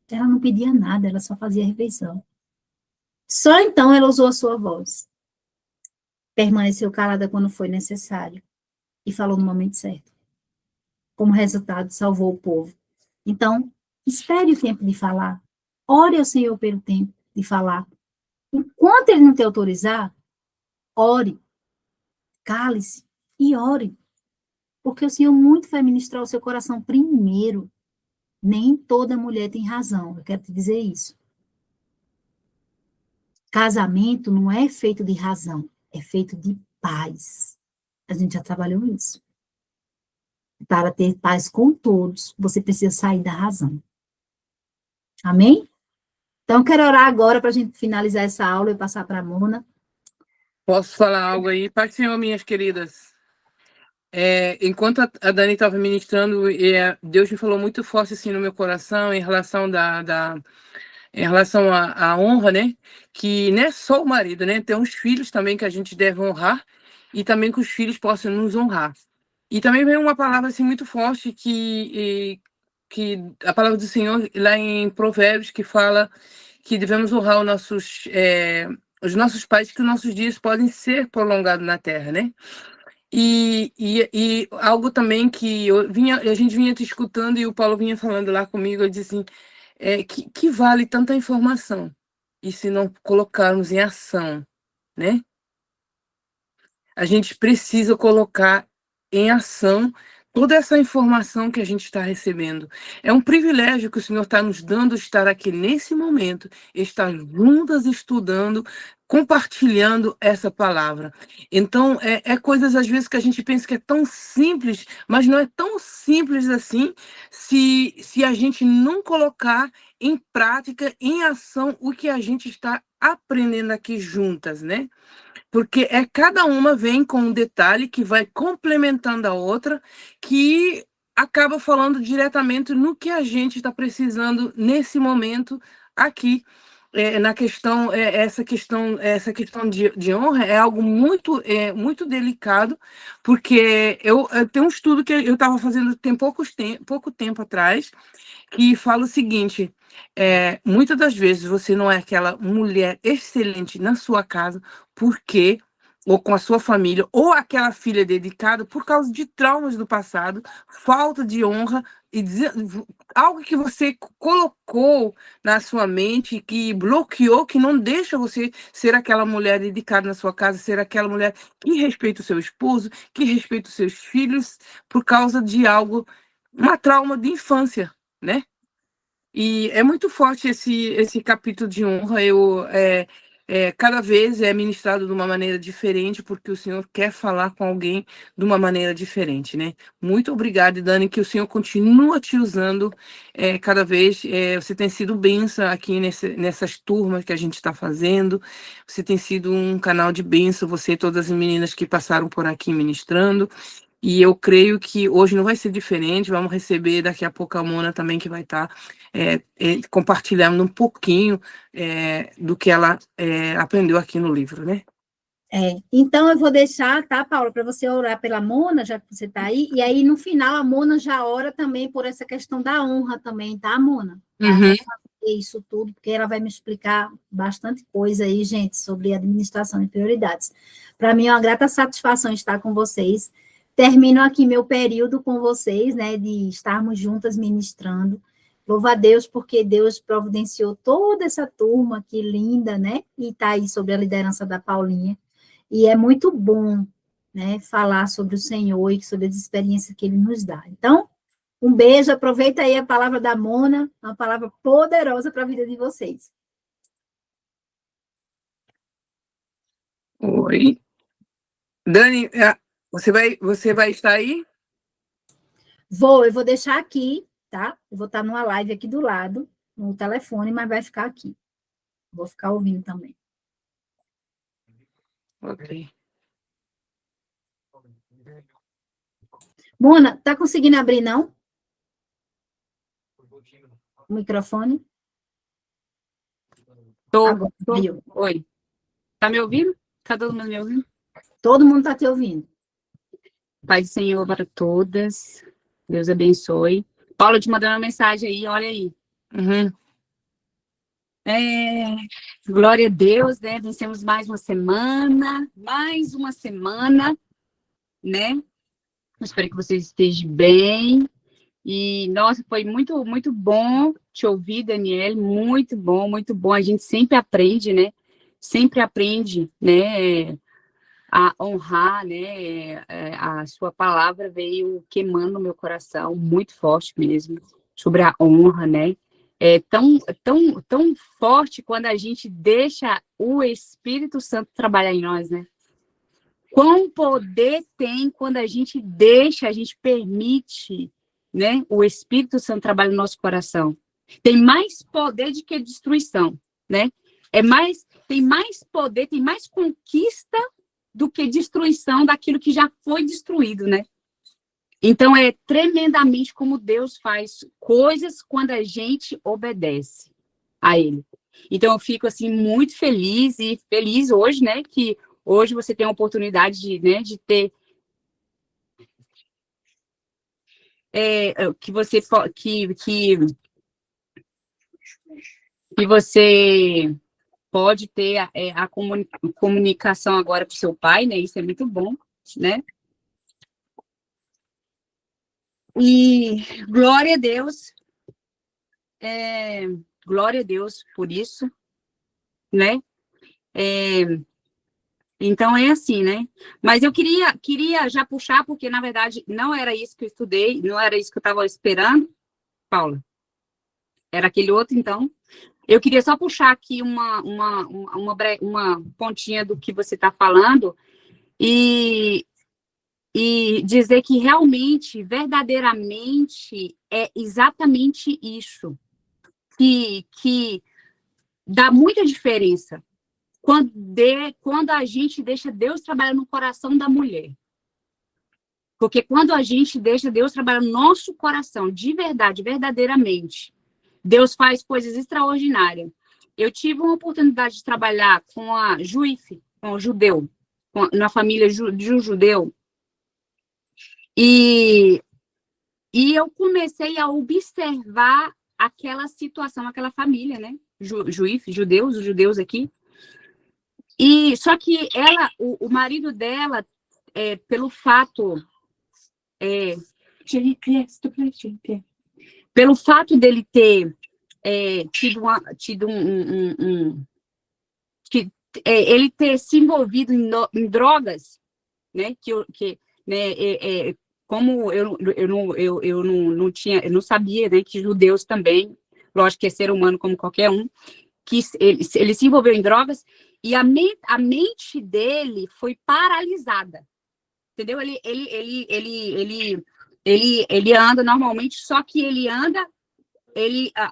Ela não pedia nada, ela só fazia refeição. Só então ela usou a sua voz. Permaneceu calada quando foi necessário e falou no momento certo. Como resultado, salvou o povo. Então, espere o tempo de falar. Ore ao Senhor pelo tempo de falar. Enquanto ele não te autorizar, ore. Cale-se e ore. Porque o Senhor muito vai ministrar o seu coração primeiro. Nem toda mulher tem razão, eu quero te dizer isso. Casamento não é feito de razão, é feito de paz. A gente já trabalhou isso. Para ter paz com todos, você precisa sair da razão. Amém? Então, eu quero orar agora para a gente finalizar essa aula e passar para a Mona. Posso falar algo aí? Pai do Senhor, minhas queridas. Enquanto a Dani estava ministrando, Deus me falou muito forte assim no meu coração em relação em relação à honra, né? Que não é só o marido, né? Tem uns filhos também que a gente deve honrar e também que os filhos possam nos honrar. E também vem uma palavra assim muito forte que a palavra do Senhor lá em Provérbios que fala que devemos honrar os nossos pais, que os nossos dias podem ser prolongados na terra, né? E algo também que a gente vinha te escutando e o Paulo vinha falando lá comigo, eu disse assim, que vale tanta informação e se não colocarmos em ação, né? A gente precisa colocar em ação toda essa informação que a gente está recebendo. É um privilégio que o Senhor está nos dando estar aqui nesse momento, estar juntas estudando, compartilhando essa palavra. Então, coisas às vezes que a gente pensa que é tão simples, mas não é tão simples assim se a gente não colocar em prática, em ação, o que a gente está aprendendo aqui juntas, né? Porque cada uma vem com um detalhe que vai complementando a outra, que acaba falando diretamente no que a gente está precisando nesse momento aqui. Na questão, essa questão de honra é algo muito delicado, porque eu tenho um estudo que eu estava fazendo tem pouco tempo atrás, que fala o seguinte: muitas das vezes você não é aquela mulher excelente na sua casa, porque ou com a sua família, ou aquela filha dedicada por causa de traumas do passado, falta de honra, e algo que você colocou na sua mente, que bloqueou, que não deixa você ser aquela mulher dedicada na sua casa, ser aquela mulher que respeita o seu esposo, que respeita os seus filhos, por causa de algo, uma trauma de infância, né? E é muito forte esse capítulo de honra. Cada vez é ministrado de uma maneira diferente, porque o Senhor quer falar com alguém de uma maneira diferente, né? Muito obrigada, Dani, que o Senhor continua te usando cada vez. Você tem sido bênção aqui nessas turmas que a gente está fazendo. Você tem sido um canal de bênção, você e todas as meninas que passaram por aqui ministrando. E eu creio que hoje não vai ser diferente. Vamos receber daqui a pouco a Mona também, que vai estar compartilhando um pouquinho do que ela aprendeu aqui no livro, né? Então, eu vou deixar, tá, Paula, para você orar pela Mona, já que você está aí, e aí, no final, a Mona já ora também por essa questão da honra também, tá, Mona? Ela vai fazer isso tudo, porque ela vai me explicar bastante coisa aí, gente, sobre administração de prioridades. Para mim é uma grata satisfação estar com vocês. Termino aqui meu período com vocês, né, de estarmos juntas ministrando. Louvo a Deus, porque Deus providenciou toda essa turma aqui linda, né, e está aí sob a liderança da Paulinha. E é muito bom, né, falar sobre o Senhor e sobre as experiências que Ele nos dá. Então, um beijo, aproveita aí a palavra da Mona, uma palavra poderosa para a vida de vocês. Oi. Dani, você vai estar aí? Eu vou deixar aqui, tá? Eu vou estar numa live aqui do lado, no telefone, mas vai ficar aqui. Vou ficar ouvindo também. Ok. Mona, tá conseguindo abrir, não? O microfone? Agora, Tô. Oi. Tá me ouvindo? Tá todo mundo me ouvindo? Todo mundo tá te ouvindo. Pai do Senhor para todas. Deus abençoe. Paulo te mandando uma mensagem aí, olha aí. Uhum. Glória a Deus, né? Vencemos mais uma semana, né? Espero que vocês estejam bem. E, nossa, foi muito, muito bom te ouvir, Daniel. Muito bom, muito bom. A gente sempre aprende, né? Sempre aprende, né? A honrar, né? A sua palavra veio queimando no meu coração, muito forte mesmo, sobre a honra, né? É tão forte quando a gente deixa o Espírito Santo trabalhar em nós, né? Quão poder tem quando a gente deixa, a gente permite, né? O Espírito Santo trabalhar no nosso coração. Tem mais poder do que destruição, né? Tem mais poder, tem mais conquista do que destruição daquilo que já foi destruído, né? Então, é tremendamente como Deus faz coisas quando a gente obedece a Ele. Então, eu fico, assim, muito feliz, e feliz hoje, né, que hoje você tem a oportunidade de, né, de ter... que você pode ter a comunicação agora com o seu pai, né? Isso é muito bom, né? E glória a Deus por isso, né? Então é assim, né? Mas eu queria já puxar, porque na verdade não era isso que eu estudei, não era isso que eu estava esperando, Paula. Era aquele outro, então. Eu queria só puxar aqui uma pontinha do que você está falando e dizer que realmente, verdadeiramente, é exatamente isso. que dá muita diferença quando a gente deixa Deus trabalhar no coração da mulher. Porque quando a gente deixa Deus trabalhar no nosso coração, de verdade, verdadeiramente, Deus faz coisas extraordinárias. Eu tive uma oportunidade de trabalhar com a Juif, com o judeu, na família de um judeu, e eu comecei a observar aquela situação, aquela família, né? Juif, judeus, os judeus aqui. E só que o marido dela, pelo fato dele ter tido ele ter se envolvido em drogas, né? Como eu não sabia, né? Que judeus também, lógico que é ser humano como qualquer um, que ele se envolveu em drogas e a mente dele foi paralisada, entendeu? Ele anda normalmente, só que ele anda,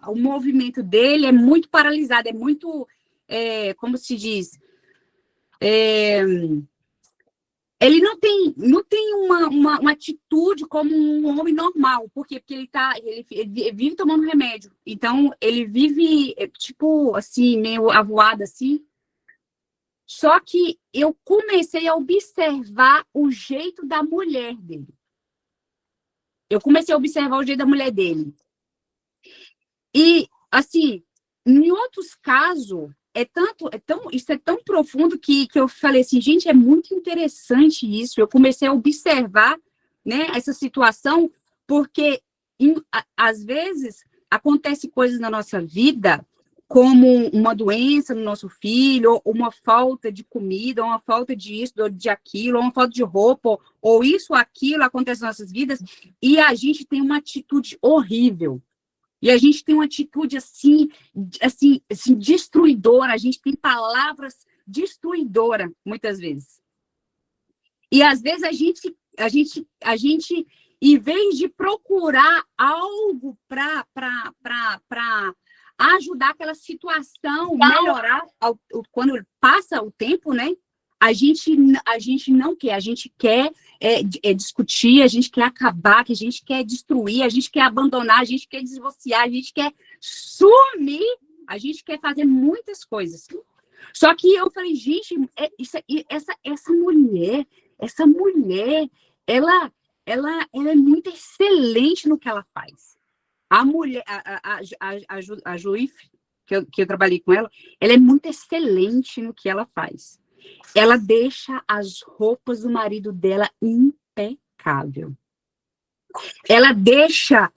o movimento dele é muito paralisado, é muito, como se diz, ele não tem uma atitude como um homem normal. Por quê? Porque ele vive tomando remédio. Então, ele vive, tipo, assim, meio avoado, assim. Só que eu comecei a observar o jeito da mulher dele. E, assim, em outros casos, isso é tão profundo que eu falei assim, gente, é muito interessante isso. Eu comecei a observar, né, essa situação, porque às vezes acontece coisas na nossa vida, como uma doença no nosso filho, ou uma falta de comida, ou uma falta disso, ou de aquilo, ou uma falta de roupa, ou isso ou aquilo acontece nas nossas vidas, e a gente tem uma atitude horrível. E a gente tem uma atitude assim, destruidora, a gente tem palavras destruidoras, muitas vezes. E às vezes a gente em vez de procurar algo para ajudar aquela situação, melhorar, quando passa o tempo, né? A gente não quer, a gente quer discutir, a gente quer acabar, a gente quer destruir, a gente quer abandonar, a gente quer divorciar, a gente quer sumir, a gente quer fazer muitas coisas. Só que eu falei, gente, essa mulher, ela é muito excelente no que ela faz. A mulher, a Juif, que eu trabalhei com ela é muito excelente no que ela faz. Ela deixa as roupas do marido dela impecável. Ela deixa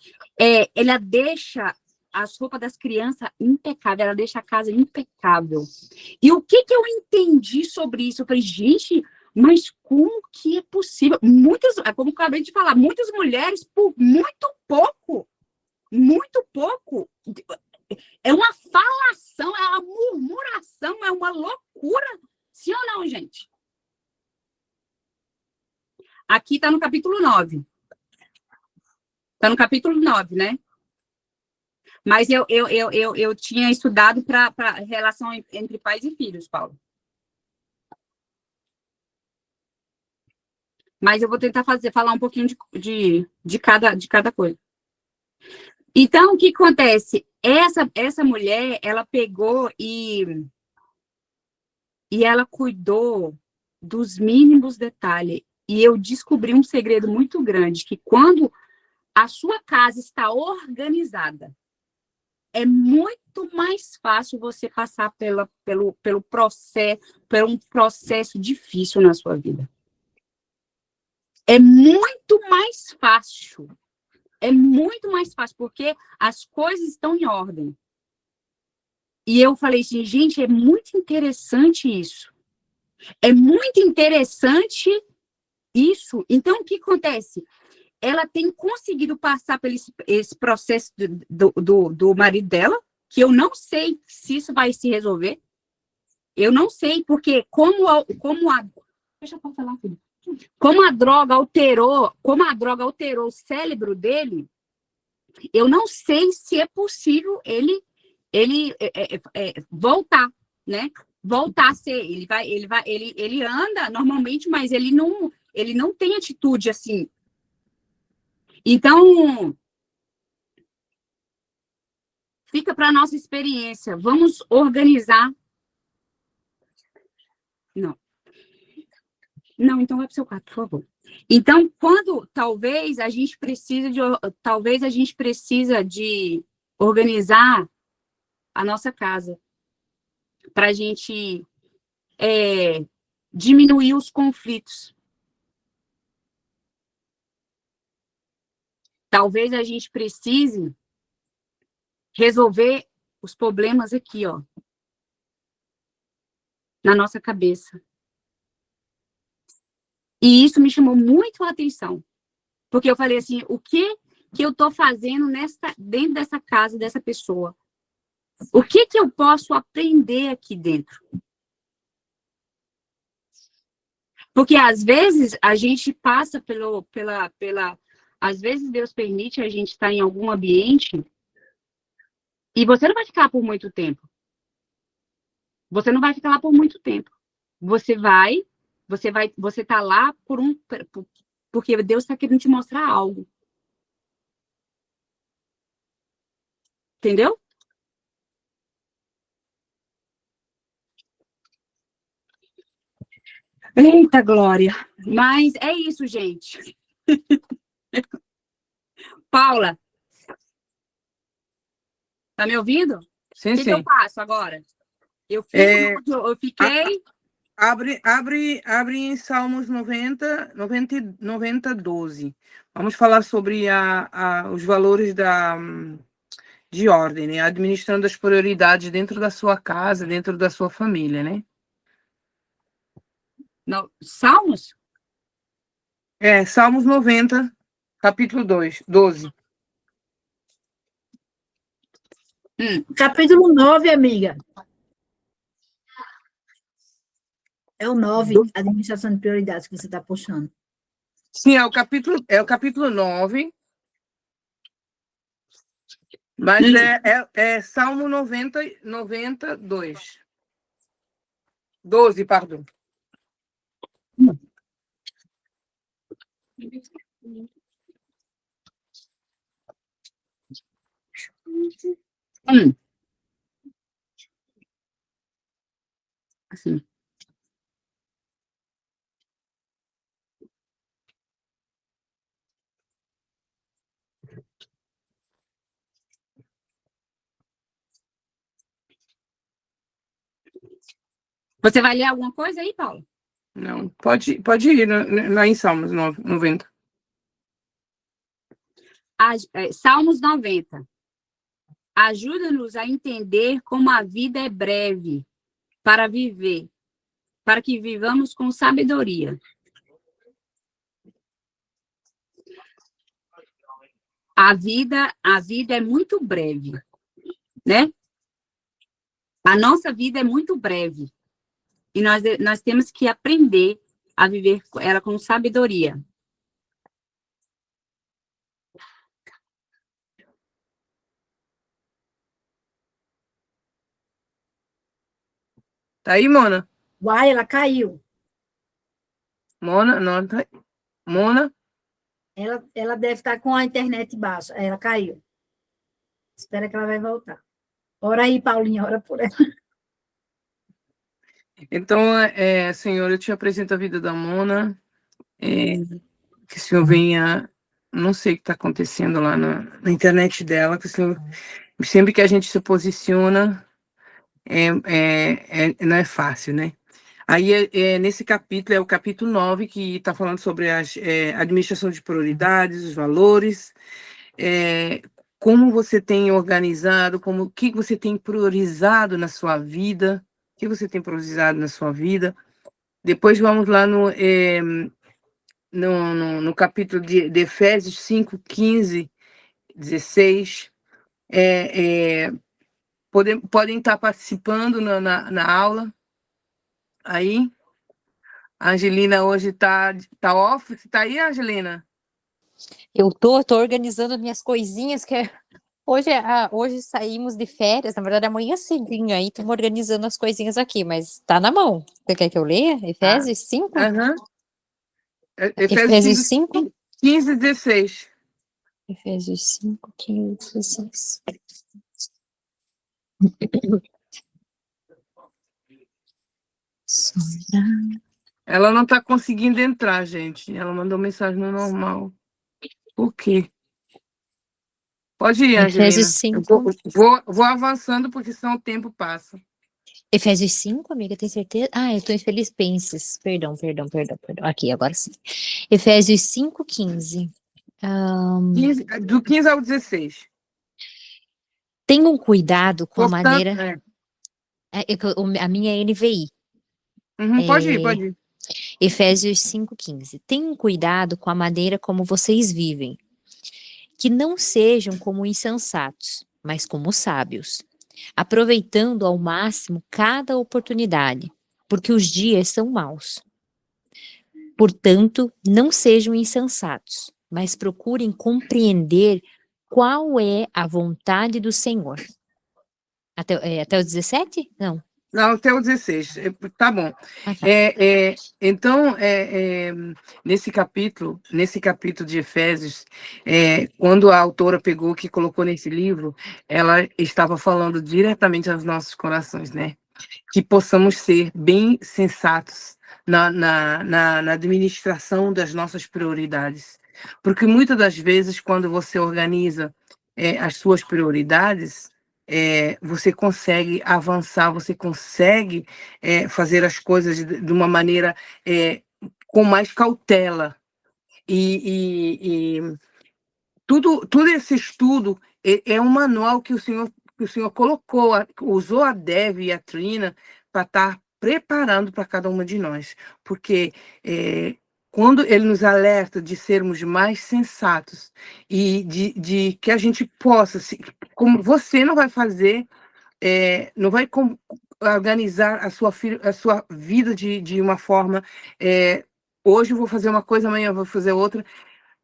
as roupas das crianças impecável, ela deixa a casa impecável. E o que eu entendi sobre isso? Eu falei, gente, mas como que é possível? Como eu acabei de falar, muitas mulheres, por muito pouco, é uma falação, é uma murmuração, é uma loucura. Sim ou não, gente? Aqui está no capítulo 9. Está no capítulo 9, né? Mas eu tinha estudado para relação entre pais e filhos, Paulo. Mas eu vou tentar falar um pouquinho de cada coisa. Então, o que acontece? Essa mulher, ela pegou e ela cuidou dos mínimos detalhes. E eu descobri um segredo muito grande, que quando a sua casa está organizada, é muito mais fácil você passar pelo um processo difícil na sua vida. É muito mais fácil. Porque as coisas estão em ordem. E eu falei assim, gente, é muito interessante isso. É muito interessante isso. Então, o que acontece? Ela tem conseguido passar por esse processo do marido dela, que eu não sei se isso vai se resolver. Eu não sei, porque deixa eu falar, filho. Como a droga alterou o cérebro dele, eu não sei se é possível ele ele voltar, né? Voltar a ser, ele anda normalmente, mas ele não tem atitude assim. Então, fica para nossa experiência. Vamos organizar. Não, então vai para o seu quarto, por favor. Então, quando talvez a gente precisa de organizar a nossa casa para a gente diminuir os conflitos. Talvez a gente precise resolver os problemas aqui, ó, na nossa cabeça. E isso me chamou muito a atenção, porque eu falei assim, o que eu estou fazendo dentro dessa casa, dessa pessoa? O que eu posso aprender aqui dentro? Porque, às vezes, a gente passa às vezes, Deus permite a gente estar em algum ambiente e você não vai ficar por muito tempo. Você não vai ficar lá por muito tempo. Você tá lá porque Deus está querendo te mostrar algo. Entendeu? Eita, Glória! Mas é isso, gente. Paula, tá me ouvindo? Sim, O que eu faço agora? Eu fiquei... Abre em Salmos 90, 12. Vamos falar sobre os valores de ordem, né? Administrando as prioridades dentro da sua casa, dentro da sua família, né? Não, Salmos? Salmos 90, capítulo 12. Capítulo 9, amiga. É o 9, administração de prioridades que você está puxando. Sim, é o capítulo 9. Mas é Salmo 92. 12, perdão. Assim. Você vai ler alguma coisa aí, Paulo? Não, pode ir lá em Salmos 90. Salmos 90. Ajuda-nos a entender como a vida é breve para que vivamos com sabedoria. A vida é muito breve, né? A nossa vida é muito breve. E nós temos que aprender a viver ela com sabedoria. Tá aí, Mona? Uai, ela caiu. Mona, não, tá aí. Mona? Ela deve estar com a internet baixa. Ela caiu. Espera que ela vai voltar. Ora aí, Paulinha, ora por ela. Então, Senhor, eu te apresento a vida da Mona. Que o Senhor venha... Não sei o que está acontecendo lá na internet dela, que o Senhor, sempre que a gente se posiciona, não é fácil, né? Aí, nesse capítulo, é o capítulo 9, que está falando sobre a administração de prioridades, os valores, como você tem organizado, o que você tem priorizado na sua vida, o que você tem priorizado na sua vida. Depois vamos lá no capítulo de Efésios 5, 15, 16. Podem estar participando na aula. Aí, a Angelina hoje está off. Está aí, Angelina? Eu tô organizando minhas coisinhas, que Hoje saímos de férias, na verdade amanhã cedinho aí, estamos organizando as coisinhas aqui, mas tá na mão. Você quer que eu leia? Tá? Efésios 5? Aham. Efésios Efésios 5, 5? 15 e 16. Efésios 5, 15, 16. Ela não está conseguindo entrar, gente. Ela mandou mensagem no normal. Por quê? Pode ir, Efésios Angelina. Eu 5. vou avançando, porque senão o tempo passa. Efésios 5, amiga, tem certeza? Ah, eu estou em Filipenses. Perdão. Aqui, agora sim. Efésios 5, 15. 15 ao 16. Tenham cuidado com a Portanto, maneira. A minha é NVI. Pode ir, pode ir. Efésios 5,15. Tenham cuidado com a maneira como vocês vivem, que não sejam como insensatos, mas como sábios, aproveitando ao máximo cada oportunidade, porque os dias são maus. Portanto, não sejam insensatos, mas procurem compreender qual é a vontade do Senhor. Até o 17? Não. Não, até o 16. Tá bom. Ah, tá. Então, nesse capítulo de Efésios, quando a autora pegou, que colocou nesse livro, ela estava falando diretamente aos nossos corações, né? Que possamos ser bem sensatos na administração das nossas prioridades. Porque muitas das vezes, quando você organiza as suas prioridades, você consegue avançar, você consegue fazer as coisas de uma maneira com mais cautela. E tudo esse estudo é um manual que o Senhor colocou, usou a Dev e a Trina para estar preparando para cada uma de nós. Porque quando ele nos alerta de sermos mais sensatos e de que a gente possa, como você não vai fazer, não vai organizar a sua vida de uma forma, hoje eu vou fazer uma coisa, amanhã eu vou fazer outra.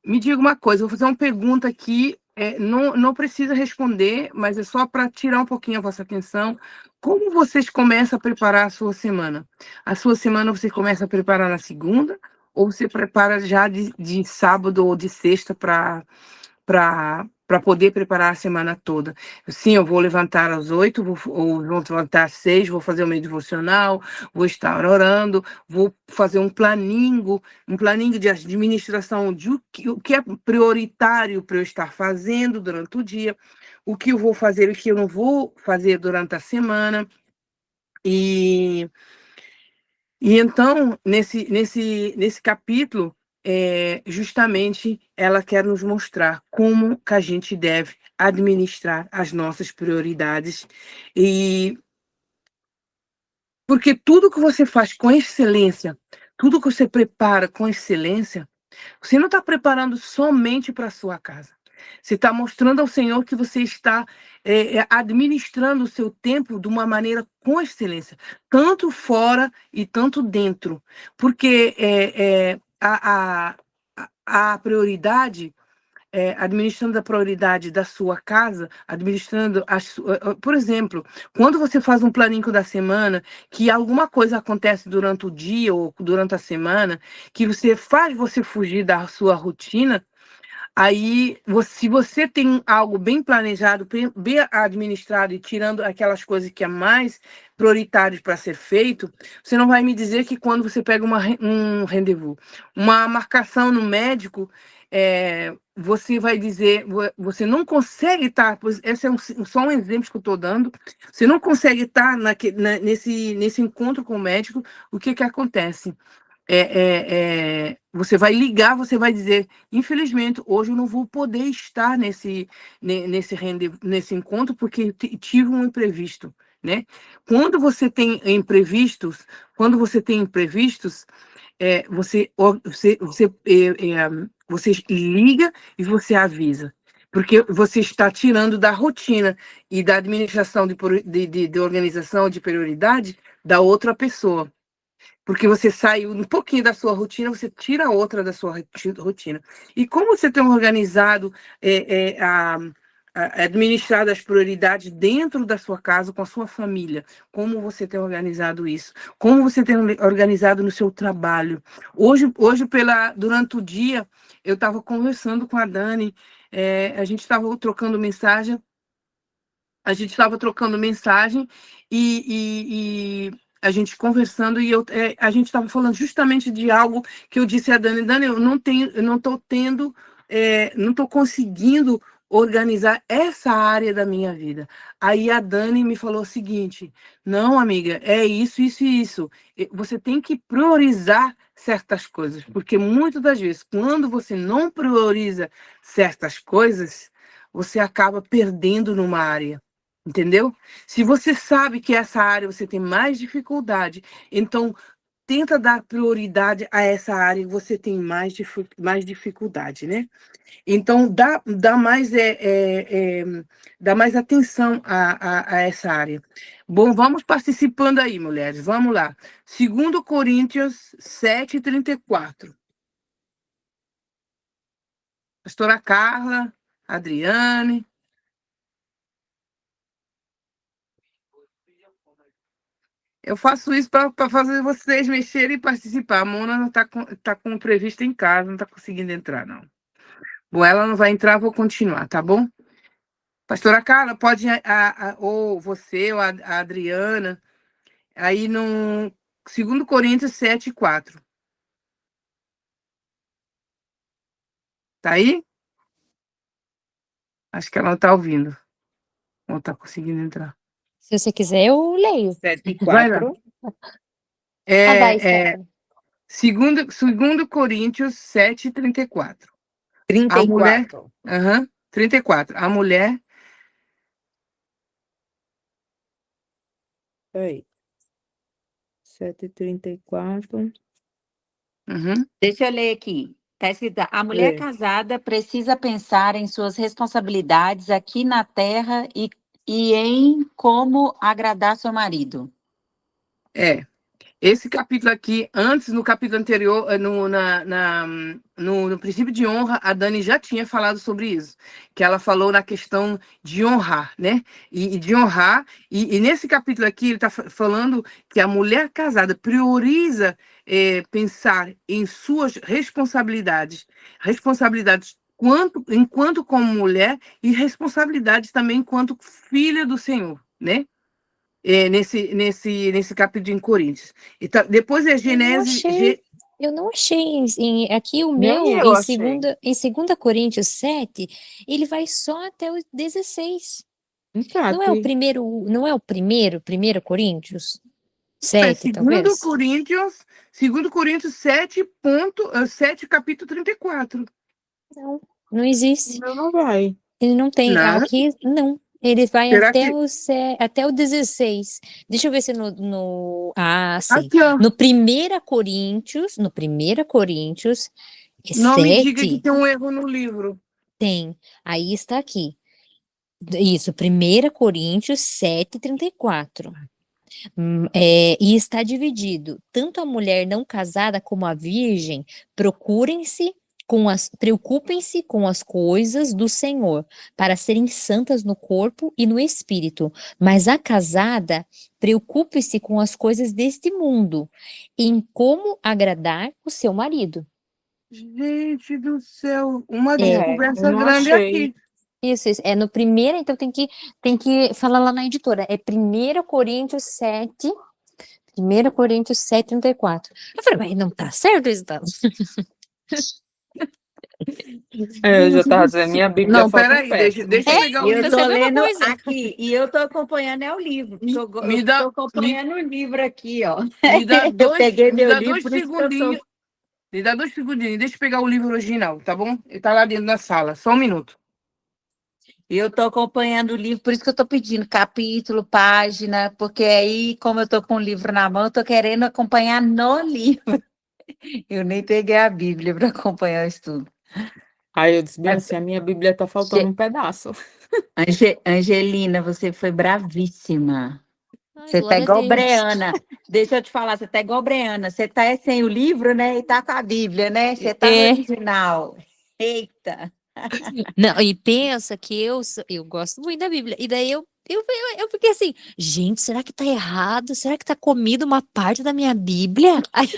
Me diga uma coisa, eu vou fazer uma pergunta aqui, não precisa responder, mas é só para tirar um pouquinho a vossa atenção. Como vocês começam a preparar a sua semana? A sua semana você começa a preparar na segunda, ou você prepara já de sábado ou de sexta para poder preparar a semana toda? Sim, eu vou levantar às 8, ou vou levantar às 6, vou fazer o meu devocional, vou estar orando, vou fazer um planinho de administração de o que é prioritário para eu estar fazendo durante o dia, o que eu vou fazer e o que eu não vou fazer durante a semana. E então, nesse capítulo, justamente ela quer nos mostrar como que a gente deve administrar as nossas prioridades. E porque tudo que você faz com excelência, tudo que você prepara com excelência, você não está preparando somente para a sua casa. Você está mostrando ao Senhor que você está administrando o seu tempo de uma maneira com excelência, tanto fora e tanto dentro. Porque a prioridade, administrando a prioridade da sua casa, administrando por exemplo, quando você faz um planinho da semana, que alguma coisa acontece durante o dia ou durante a semana, que faz você fugir da sua rotina, aí, se você tem algo bem planejado, bem administrado e tirando aquelas coisas que é mais prioritárias para ser feito, você não vai me dizer que quando você pega um rendezvous, uma marcação no médico, você vai dizer, você não consegue estar, pois esse é só um exemplo que eu estou dando, você não consegue estar nesse encontro com o médico, o que acontece? Você vai ligar, você vai dizer, infelizmente, hoje eu não vou poder estar nesse encontro porque tive um imprevisto, né? Quando você tem imprevistos, você liga e você avisa, porque você está tirando da rotina e da administração de organização de prioridade da outra pessoa. Porque você sai um pouquinho da sua rotina, você tira outra da sua rotina. E como você tem organizado administrado as prioridades dentro da sua casa, com a sua família. Como você tem organizado isso? Como você tem organizado no seu trabalho? Hoje durante o dia, eu estava conversando com a Dani, a gente estava trocando mensagem, e a gente conversando, e a gente estava falando justamente de algo que eu disse a Dani: Dani, eu não estou conseguindo organizar essa área da minha vida. Aí a Dani me falou o seguinte: não, amiga, é isso, isso e isso. Você tem que priorizar certas coisas, porque muitas das vezes, quando você não prioriza certas coisas, você acaba perdendo numa área. Entendeu? Se você sabe que essa área você tem mais dificuldade, então tenta dar prioridade a essa área que você tem mais dificuldade, né? Então dá mais atenção a essa área. Bom, vamos participando aí, mulheres. Vamos lá. 2 Coríntios 7:34. Pastora Carla, Adriane. Eu faço isso para fazer vocês mexerem e participar. A Mona não tá com previsto em casa, não está conseguindo entrar, não. Bom, ela não vai entrar, vou continuar, tá bom? Pastora Carla, pode, ou você, ou a Adriana, aí no 2 Coríntios 7:4. Tá aí? Acho que ela não está ouvindo. Não está conseguindo entrar. Se você quiser, eu leio. 7:4. Vai, Stephanie. 2 Coríntios 7:34. 34. A mulher. 34. A mulher. Peraí. 7:34. Deixa eu ler aqui. Está escrito: a mulher casada precisa pensar em suas responsabilidades aqui na terra e em como agradar seu marido. Esse capítulo aqui, antes, no capítulo anterior, no princípio de honra, a Dani já tinha falado sobre isso, que ela falou na questão de honrar, né? E de honrar, e nesse capítulo aqui, ele está falando que a mulher casada prioriza pensar em suas responsabilidades enquanto como mulher, e responsabilidades também enquanto filha do Senhor, né? Nesse capítulo em Coríntios. Então, depois é Gênesis. Eu não achei aqui o Nem meu, eu em 2 Coríntios 7, ele vai só até o 16. Não é o primeiro, não é o primeiro Coríntios? 7, talvez? 2 Coríntios 7, capítulo 34. Não existe. Não vai. Ele não tem. Não? Aqui, não. Ele vai Será até, que- até o 16. Deixa eu ver se sim. Aqui, ó. No 1 Coríntios, Não me diga que 7, tem um erro no livro. tem. Aí está aqui. Isso, 1 Coríntios 7:34. E está dividido. Tanto a mulher não casada como a virgem, preocupem-se com as coisas do Senhor, para serem santas no corpo e no espírito. Mas a casada, preocupe-se com as coisas deste mundo, em como agradar o seu marido. Gente do céu, uma É, conversa eu não grande achei. aqui. Isso. É no primeiro, então tem que falar lá na editora. É 1 Coríntios 7, 1 Coríntios 7:34. Eu falei, mas não tá certo isso, tá? Eu já estava dizendo, minha Bíblia Não, falta um peraí, deixa eu pegar o Eu Tá estou sendo a mesma lendo coisa. aqui e eu estou acompanhando o livro. Me dá- Estou acompanhando o livro aqui, ó. Me dá Eu dois, peguei me meu dá livro, dois por isso que eu tô- segundinhos. Me dá 2 segundinhos, deixa eu pegar o livro original, tá bom? Ele tá lá dentro da sala, só um minuto. Eu estou acompanhando o livro, por isso que eu estou pedindo capítulo, página, porque aí, como eu estou com o livro na mão, eu estou querendo acompanhar no livro. Eu nem peguei a Bíblia para acompanhar o estudo. Aí eu disse bem assim, a minha Bíblia está faltando um pedaço. Angelina, você foi bravíssima. Ai, Você tá glória a igual Deus. Breana. Deixa eu te falar, você tá igual Breana. Você tá sem o livro, né? E tá com a Bíblia, né? Você tá no É. original. Eita! Não, e pensa que eu gosto muito da Bíblia. E daí eu fiquei assim, gente, será que tá errado? Será que tá comido uma parte da minha Bíblia? Aí,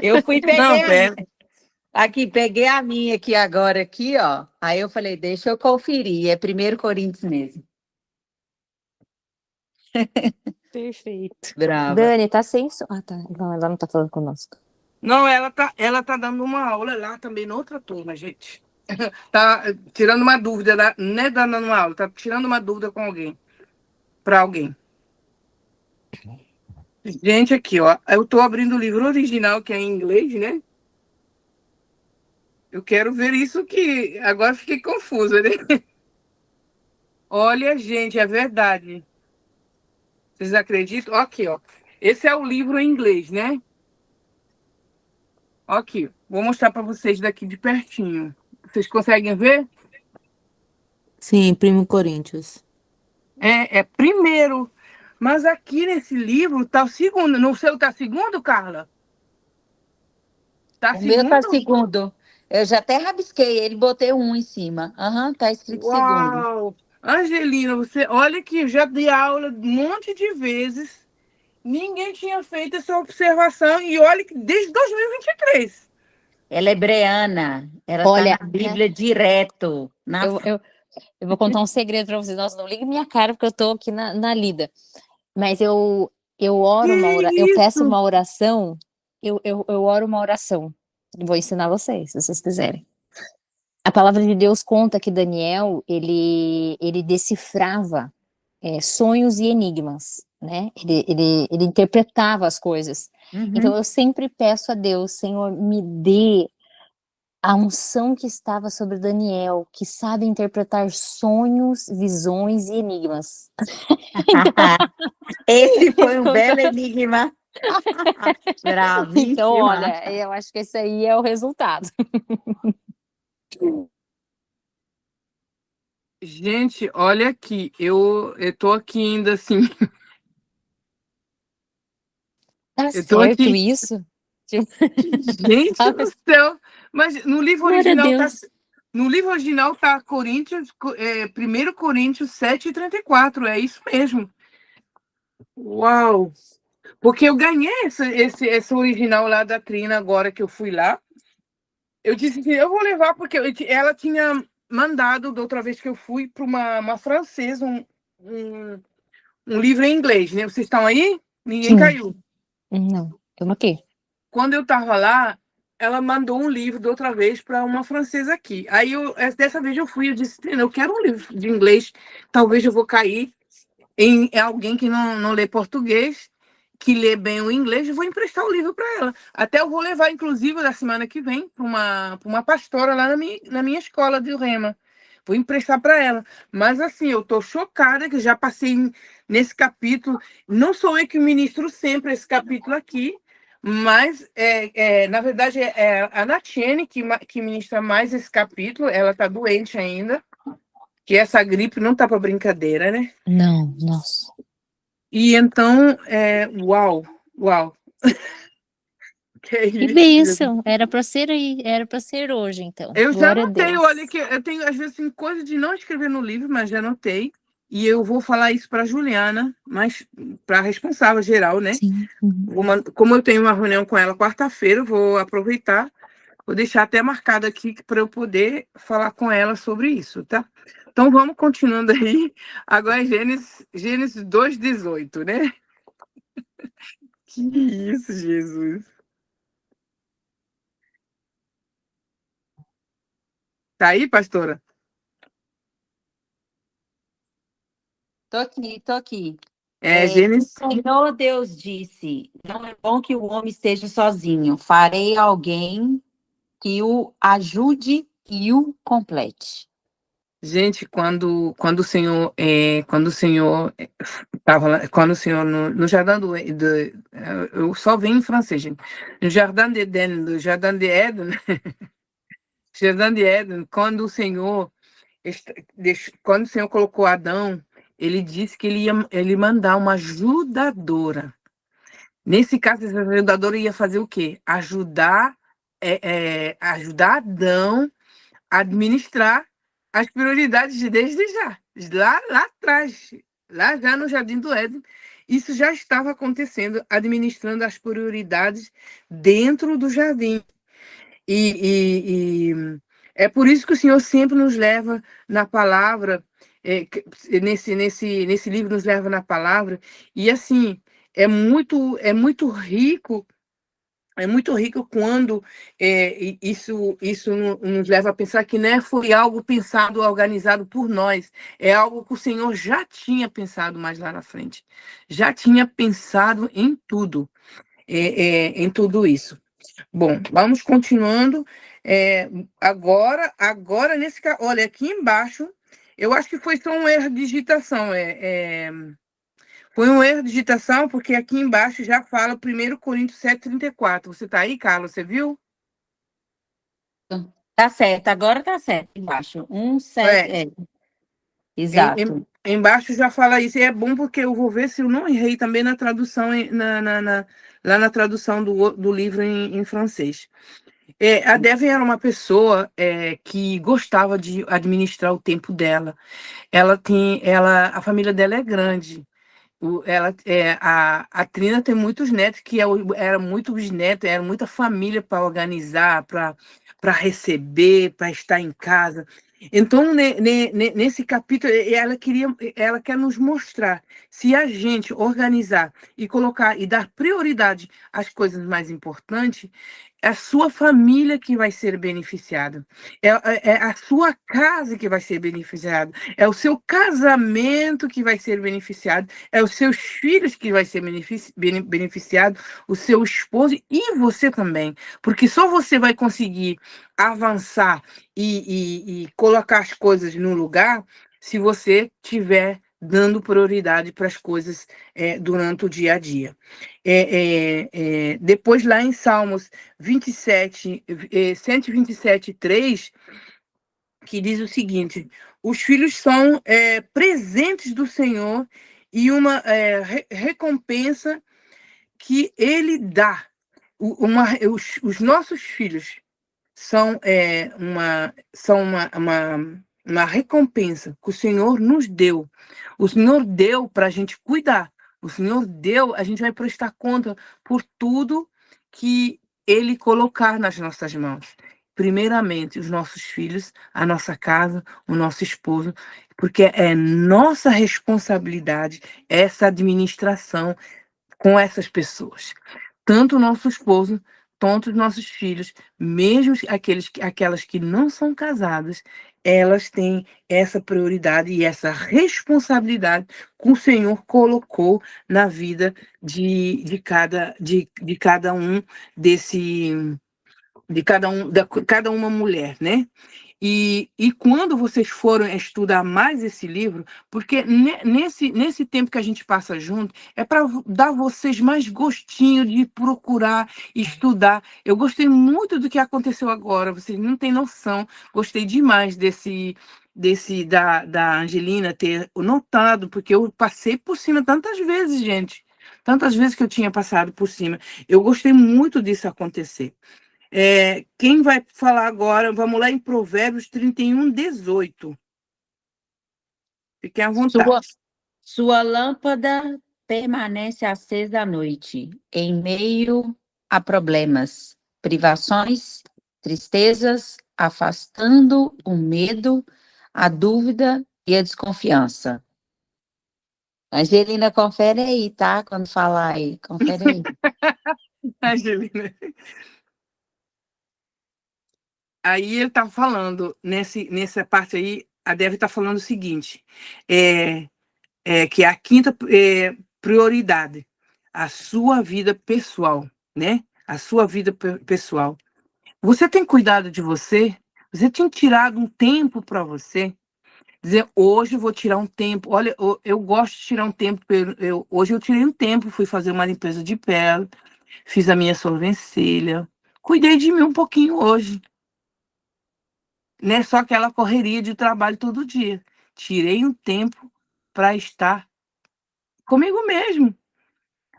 Eu fui, Não, peguei pera. aqui, peguei a minha aqui agora, aqui, ó. Aí eu falei, deixa eu conferir. É 1 Coríntios mesmo. perfeito. Brava. Dani, tá sem som. Ah, tá. Não, ela não tá falando conosco. Não, ela tá dando uma aula lá também, na outra turma, gente. Tá tirando uma dúvida, não é dando uma aula, tá tirando uma dúvida com alguém, para alguém. Gente, aqui, ó, eu tô abrindo o livro original, que é em inglês, né? Eu quero ver isso que agora fiquei confusa, né? Olha, gente, é verdade. Vocês acreditam? Ó, aqui, ó. Esse é o livro em inglês, né? Ó, aqui, vou mostrar para vocês daqui de pertinho. Vocês conseguem ver? Sim, 1 Coríntios. É primeiro. Mas aqui nesse livro tá o segundo. No seu tá segundo, Carla? Tá O meu tá segundo? segundo. Eu já até rabisquei ele, botei um em cima. Aham, tá escrito segundo. Uau! Angelina, você olha que eu já dei aula um monte de vezes. Ninguém tinha feito essa observação. E olha que desde 2023. Ela é hebreana. Ela tá Olha, na Bíblia direto. Na eu vou contar um segredo pra vocês. Nossa, não ligue minha cara, porque eu tô aqui na lida. Mas eu oro eu Que peço isso? uma oração, eu oro uma oração. Vou ensinar vocês, se vocês quiserem. A palavra de Deus conta que Daniel, ele decifrava sonhos e enigmas, né? Ele interpretava as coisas. Então Uhum. eu sempre peço a Deus, Senhor, me dê a unção que estava sobre Daniel, que sabe interpretar sonhos, visões e enigmas. Esse foi um Então, belo enigma. então, Bravíssima. olha, eu acho que esse aí é o resultado. Gente, olha aqui. Eu tô aqui ainda assim. Tá Eu tô certo aqui. isso? Gente Sabe? do céu! Mas no livro Glória a original tá. Deus. No livro original tá Coríntios, 1 Coríntios 7:34, é isso mesmo. Uau! Porque eu ganhei esse original lá da Trina agora que eu fui lá. Eu disse assim, eu vou levar, porque ela tinha mandado, da outra vez que eu fui, para uma francesa, um, um livro em inglês, né? Vocês estão aí? Ninguém Sim. caiu. Não, estamos aqui. Quando eu estava lá, ela mandou um livro da outra vez para uma francesa aqui. Aí dessa vez eu fui, eu disse, eu quero um livro de inglês, talvez eu vou cair em alguém que não lê português, que lê bem o inglês, eu vou emprestar o livro para ela. Até eu vou levar, inclusive, da semana que vem, para uma pastora lá na minha escola de Rema. Vou emprestar para ela. Mas, assim, eu estou chocada que já passei nesse capítulo. Não sou eu que ministro sempre esse capítulo aqui, mas, na verdade, é a Natiene que ministra mais esse capítulo. Ela está doente ainda, que essa gripe não tá para brincadeira, né? Não, nossa. E então, uau, uau. Que Que isso, Jesus. bênção. Era para ser aí, era para ser hoje, então. Eu já Glória a anotei, Deus. olha, que eu tenho, às vezes, assim, coisa de não escrever no livro, mas já anotei. E eu vou falar isso para Juliana, mas para a responsável geral, né? Sim. Uhum. Como eu tenho uma reunião com ela quarta-feira, eu vou aproveitar, vou deixar até marcado aqui para eu poder falar com ela sobre isso, tá? Então vamos continuando aí. Agora é Gênesis 2:18, né? Que isso, Jesus. Tá aí, pastora? Tô aqui, tô aqui. Gênesis. O Senhor Deus disse: não é bom que o homem esteja sozinho. Farei alguém que o ajude e o complete. Gente, quando o Senhor estava lá, quando o Senhor no Jardim eu só venho em francês, gente. No Jardim de Éden, no Jardim de Éden, Jardim de Éden, quando o Senhor colocou Adão, ele disse que ele mandar uma ajudadora. Nesse caso, essa ajudadora ia fazer o quê? Ajudar Adão administrar as prioridades desde já. Lá atrás, lá já no Jardim do Éden, isso já estava acontecendo, administrando as prioridades dentro do jardim. E é por isso que o Senhor sempre nos leva na palavra, nesse livro nos leva na palavra, e assim, é muito rico. É muito rico quando isso nos leva a pensar que não foi algo pensado, organizado por nós, é algo que o Senhor já tinha pensado mais lá na frente, já tinha pensado em tudo isso. Bom, vamos continuando. Agora olha, aqui embaixo, eu acho que foi só um erro de digitação. Foi um erro de digitação, porque aqui embaixo já fala 1 Coríntios 7,34. Você está aí, Carla? Você viu? Tá certo, agora tá certo, embaixo. É, Exato. embaixo já fala isso. E é bom porque eu vou ver se eu não errei também na tradução, lá na tradução do livro em francês. A Devin era uma pessoa que gostava de administrar o tempo dela. A família dela é grande. A Trina tem muitos netos, que era muito bisneto, era muita família para organizar, para receber, para estar em casa. Então, nesse capítulo, ela quer nos mostrar, se a gente organizar e colocar e dar prioridade às coisas mais importantes, é a sua família que vai ser beneficiada, é a sua casa que vai ser beneficiada, é o seu casamento que vai ser beneficiado, é os seus filhos que vai ser beneficiado, o seu esposo e você também, porque só você vai conseguir avançar e colocar as coisas no lugar se você tiver dando prioridade para as coisas durante o dia a dia. Depois, lá em Salmos 127:3, que diz o seguinte: os filhos são presentes do Senhor e uma recompensa que Ele dá. Os nossos filhos são uma recompensa que o Senhor nos deu. O Senhor deu para a gente cuidar. O Senhor deu, a gente vai prestar conta por tudo que Ele colocar nas nossas mãos. Primeiramente, os nossos filhos, a nossa casa, o nosso esposo, porque é nossa responsabilidade essa administração com essas pessoas. Tanto o nosso esposo, quanto os nossos filhos, mesmo aquelas que não são casadas, elas têm essa prioridade e essa responsabilidade que o Senhor colocou na vida de cada um cada uma mulher, né? E quando vocês forem estudar mais esse livro, porque nesse tempo que a gente passa junto, é para dar vocês mais gostinho de procurar, estudar. Eu gostei muito do que aconteceu agora, vocês não têm noção. Gostei demais da Angelina ter notado, porque eu passei por cima tantas vezes, gente. Tantas vezes que eu tinha passado por cima. Eu gostei muito disso acontecer. Quem vai falar agora? Vamos lá em Provérbios 31:18. Fiquem à vontade. Sua lâmpada permanece acesa à noite, em meio a problemas, privações, tristezas, afastando o medo, a dúvida e a desconfiança. Angelina, confere aí, tá? Quando falar aí, confere aí. Angelina. Aí ele está falando, nessa parte aí, a Deve está falando o seguinte, que é a quinta prioridade, a sua vida pessoal, né? A sua vida pessoal. Você tem cuidado de você? Você tem tirado um tempo para você? Dizer, hoje eu vou tirar um tempo. Olha, eu gosto de tirar um tempo. Hoje eu tirei um tempo, fui fazer uma limpeza de pele, fiz a minha sobrancelha, cuidei de mim um pouquinho hoje. Não é só aquela correria de trabalho todo dia. Tirei um tempo para estar comigo mesmo.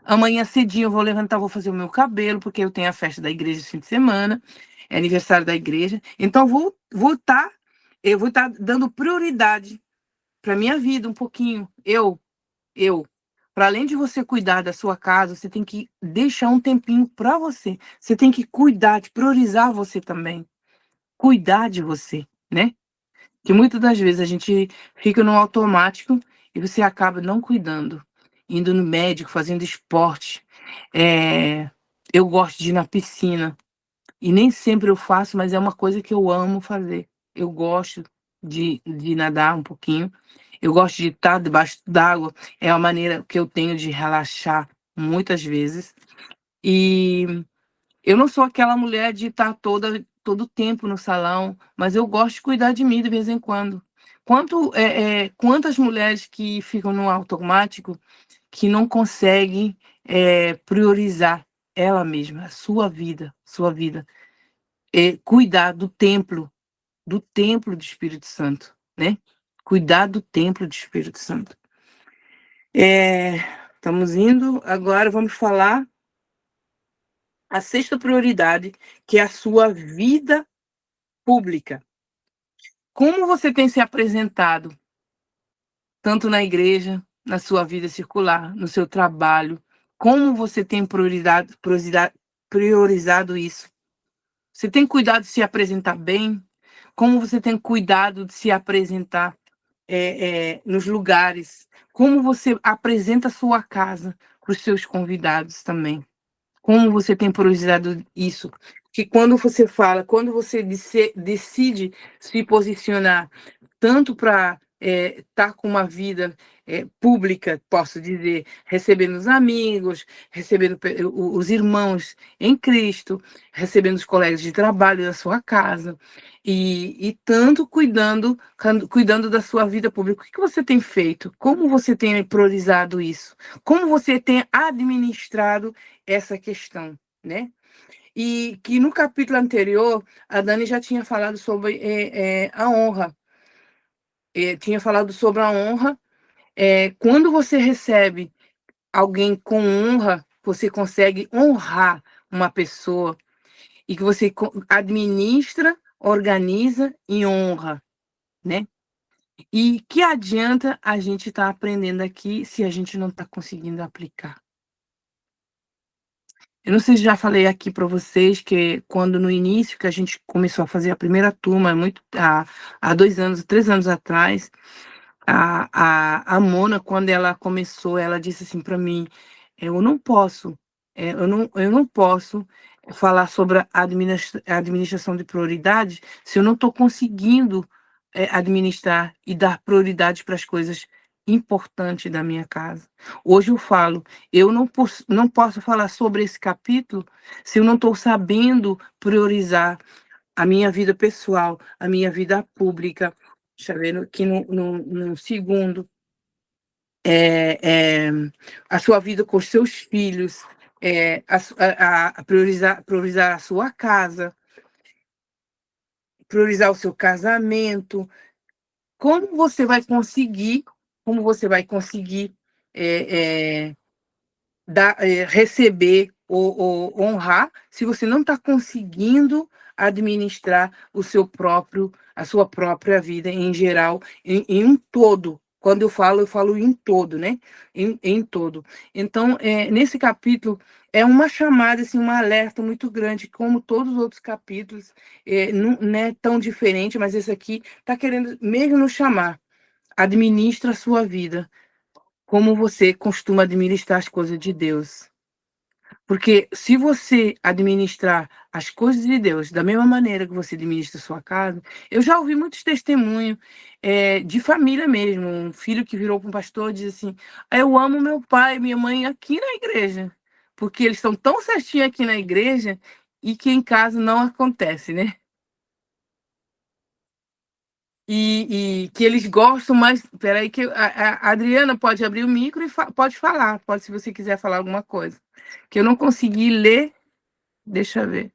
Amanhã cedinho eu vou levantar, vou fazer o meu cabelo, porque eu tenho a festa da igreja esse fim de semana, é aniversário da igreja. Então, eu vou estar dando prioridade para minha vida um pouquinho. Eu. Para além de você cuidar da sua casa, você tem que deixar um tempinho para você. Você tem que cuidar, de priorizar você também. Cuidar de você, né? Que muitas das vezes a gente fica no automático e você acaba não cuidando, indo no médico, fazendo esporte. Eu gosto de ir na piscina e nem sempre eu faço, mas é uma coisa que eu amo fazer. Eu gosto de nadar um pouquinho. Eu gosto de estar debaixo d'água. É a maneira que eu tenho de relaxar muitas vezes. E eu não sou aquela mulher de estar todo o tempo no salão, mas eu gosto de cuidar de mim de vez em quando. Quantas mulheres que ficam no automático que não conseguem priorizar ela mesma, a sua vida, cuidar do templo do Espírito Santo, né? Cuidar do templo do Espírito Santo. Estamos indo, agora vamos falar a sexta prioridade, que é a sua vida pública. Como você tem se apresentado, tanto na igreja, na sua vida circular, no seu trabalho? Como você tem priorizado isso? Você tem cuidado de se apresentar bem? Como você tem cuidado de se apresentar nos lugares? Como você apresenta a sua casa para os seus convidados também? Como você tem priorizado isso? Que quando você decide se posicionar tanto para estar com uma vida pública, posso dizer, recebendo os amigos, recebendo os irmãos em Cristo, recebendo os colegas de trabalho da sua casa, e tanto cuidando da sua vida pública. O que você tem feito? Como você tem priorizado isso? Como você tem administrado essa questão, né? E que no capítulo anterior, a Dani já tinha falado sobre a honra. Tinha falado sobre a honra. Quando você recebe alguém com honra, você consegue honrar uma pessoa e que você administra, organiza e honra, né? E que adianta a gente estar aprendendo aqui se a gente não está conseguindo aplicar? Eu não sei se já falei aqui para vocês que quando no início que a gente começou a fazer a primeira turma, há 2 anos, 3 anos atrás, a Mona, quando ela começou, ela disse assim para mim: eu não posso, eu não posso falar sobre a administração de prioridades se eu não estou conseguindo administrar e dar prioridade para as coisas importantes da minha casa. Hoje eu falo, eu não posso falar sobre esse capítulo se eu não estou sabendo priorizar a minha vida pessoal, a minha vida pública. Deixa eu ver aqui no segundo, a sua vida com os seus filhos, priorizar a sua casa, priorizar o seu casamento. Como você vai conseguir é, é, receber ou honrar se você não está conseguindo administrar a sua própria vida em geral, em um todo. Quando eu falo em todo, né? Em todo. Então, nesse capítulo, é uma chamada, assim, um alerta muito grande, como todos os outros capítulos, não é tão diferente, mas esse aqui está querendo mesmo nos chamar. Administra a sua vida, como você costuma administrar as coisas de Deus. Porque se você administrar as coisas de Deus da mesma maneira que você administra a sua casa, eu já ouvi muitos testemunhos de família mesmo. Um filho que virou para um pastor e diz assim: eu amo meu pai e minha mãe aqui na igreja, porque eles estão tão certinhos aqui na igreja e que em casa não acontece, né? E que eles gostam mais. Peraí, que a Adriana pode abrir o micro e pode falar, se você quiser falar alguma coisa. Que eu não consegui ler. Deixa eu ver.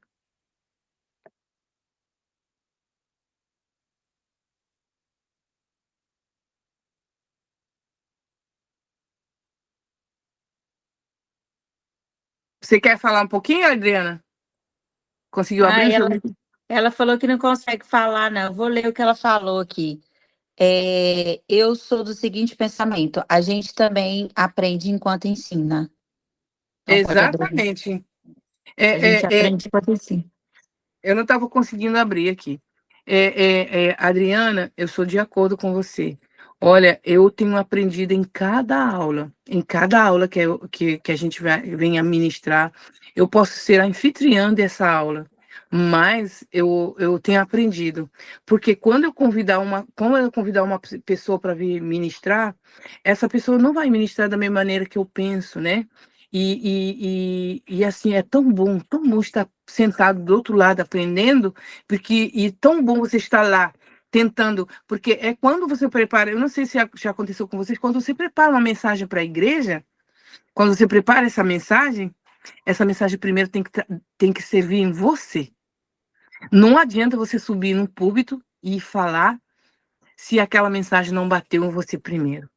Você quer falar um pouquinho, Adriana? Conseguiu abrir o seu... Ela falou que não consegue falar, não. Eu vou ler o que ela falou aqui. Eu sou do seguinte pensamento: a gente também aprende enquanto ensina. Então, pode abrir. Exatamente. A gente aprende enquanto ensina. Eu não estava conseguindo abrir aqui. Adriana, eu sou de acordo com você. Olha, eu tenho aprendido em cada aula que a gente vem a ministrar, eu posso ser a anfitriã dessa aula, mas eu tenho aprendido. Porque quando eu convidar uma pessoa para vir ministrar, essa pessoa não vai ministrar da mesma maneira que eu penso, né? E assim, é tão bom estar sentado do outro lado aprendendo, e tão bom você estar lá tentando, porque é quando você prepara, eu não sei se já aconteceu com vocês, quando você prepara uma mensagem para a igreja, quando você prepara essa mensagem primeiro tem que servir em você. Não adianta você subir num púlpito e falar se aquela mensagem não bateu em você primeiro.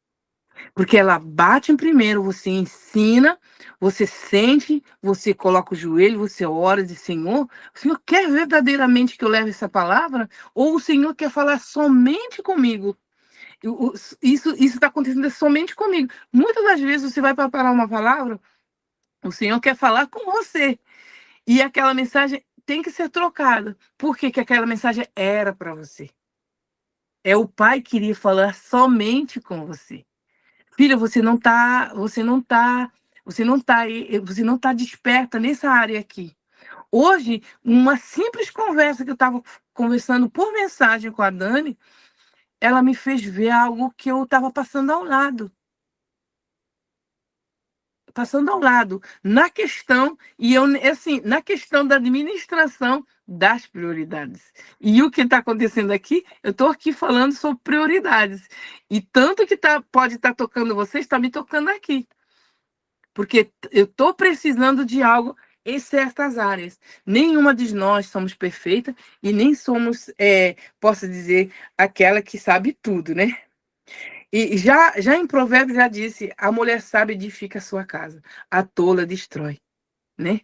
Porque ela bate em primeiro, você ensina, você sente, você coloca o joelho, você ora e diz: Senhor, o Senhor quer verdadeiramente que eu leve essa palavra? Ou o Senhor quer falar somente comigo? Isso está acontecendo somente comigo. Muitas das vezes você vai preparar uma palavra, o Senhor quer falar com você. E aquela mensagem tem que ser trocada. Por que aquela mensagem era para você? O Pai que queria falar somente com você. Filha, você não tá desperta nessa área aqui. Hoje, uma simples conversa que eu estava conversando por mensagem com a Dani, ela me fez ver algo que eu estava passando ao lado. Na questão, na questão da administração das prioridades. E o que está acontecendo aqui, eu estou aqui falando sobre prioridades. E tanto que pode estar tocando você, está me tocando aqui. Porque eu estou precisando de algo em certas áreas. Nenhuma de nós somos perfeitas e nem somos, posso dizer, aquela que sabe tudo, né? E já em Provérbios já disse: a mulher sábia edifica a sua casa, a tola destrói, né?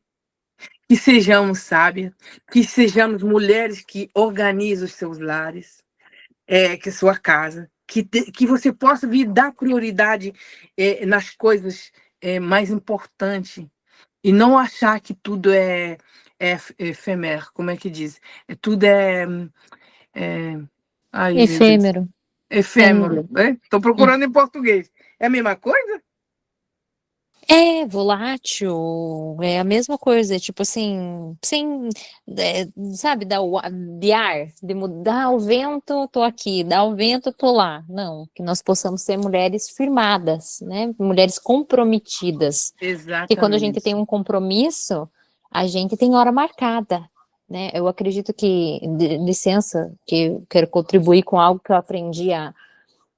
Que sejamos sábias, que sejamos mulheres que organizam os seus lares, que sua casa, que você possa vir dar prioridade nas coisas mais importantes e não achar que tudo é efêmero, como é que diz? Tudo é... Ai, meu Deus. Efêmero. Efêmero, né? Estou procurando em português. É a mesma coisa? É volátil, é a mesma coisa, tipo assim, sem, sabe, de ar, de mudar o vento, tô aqui, dá o vento, tô lá. Não, que nós possamos ser mulheres firmadas, né? Mulheres comprometidas. Porque quando a gente tem Exatamente. um compromisso, a gente tem hora marcada, né? Eu acredito que, licença, que eu quero contribuir com algo que eu aprendi há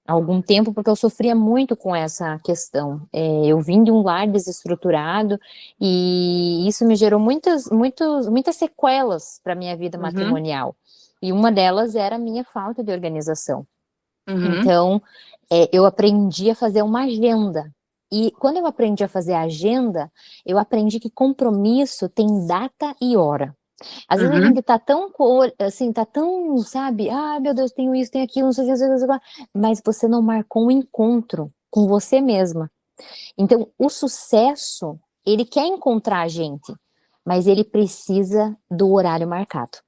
algum tempo, porque eu sofria muito com essa questão. Eu vim de um lar desestruturado e isso me gerou muitas sequelas para a minha vida matrimonial. E uma delas era a minha falta de organização. Então, eu aprendi a fazer uma agenda. E quando eu aprendi a fazer a agenda, eu aprendi que compromisso tem data e hora. Às vezes a gente tá tão, assim, tá tão, sabe, meu Deus, tenho isso, tenho aquilo, não sei o que, não sei o que, mas você não marcou um encontro com você mesma. Então, o sucesso, ele quer encontrar a gente, mas ele precisa do horário marcado.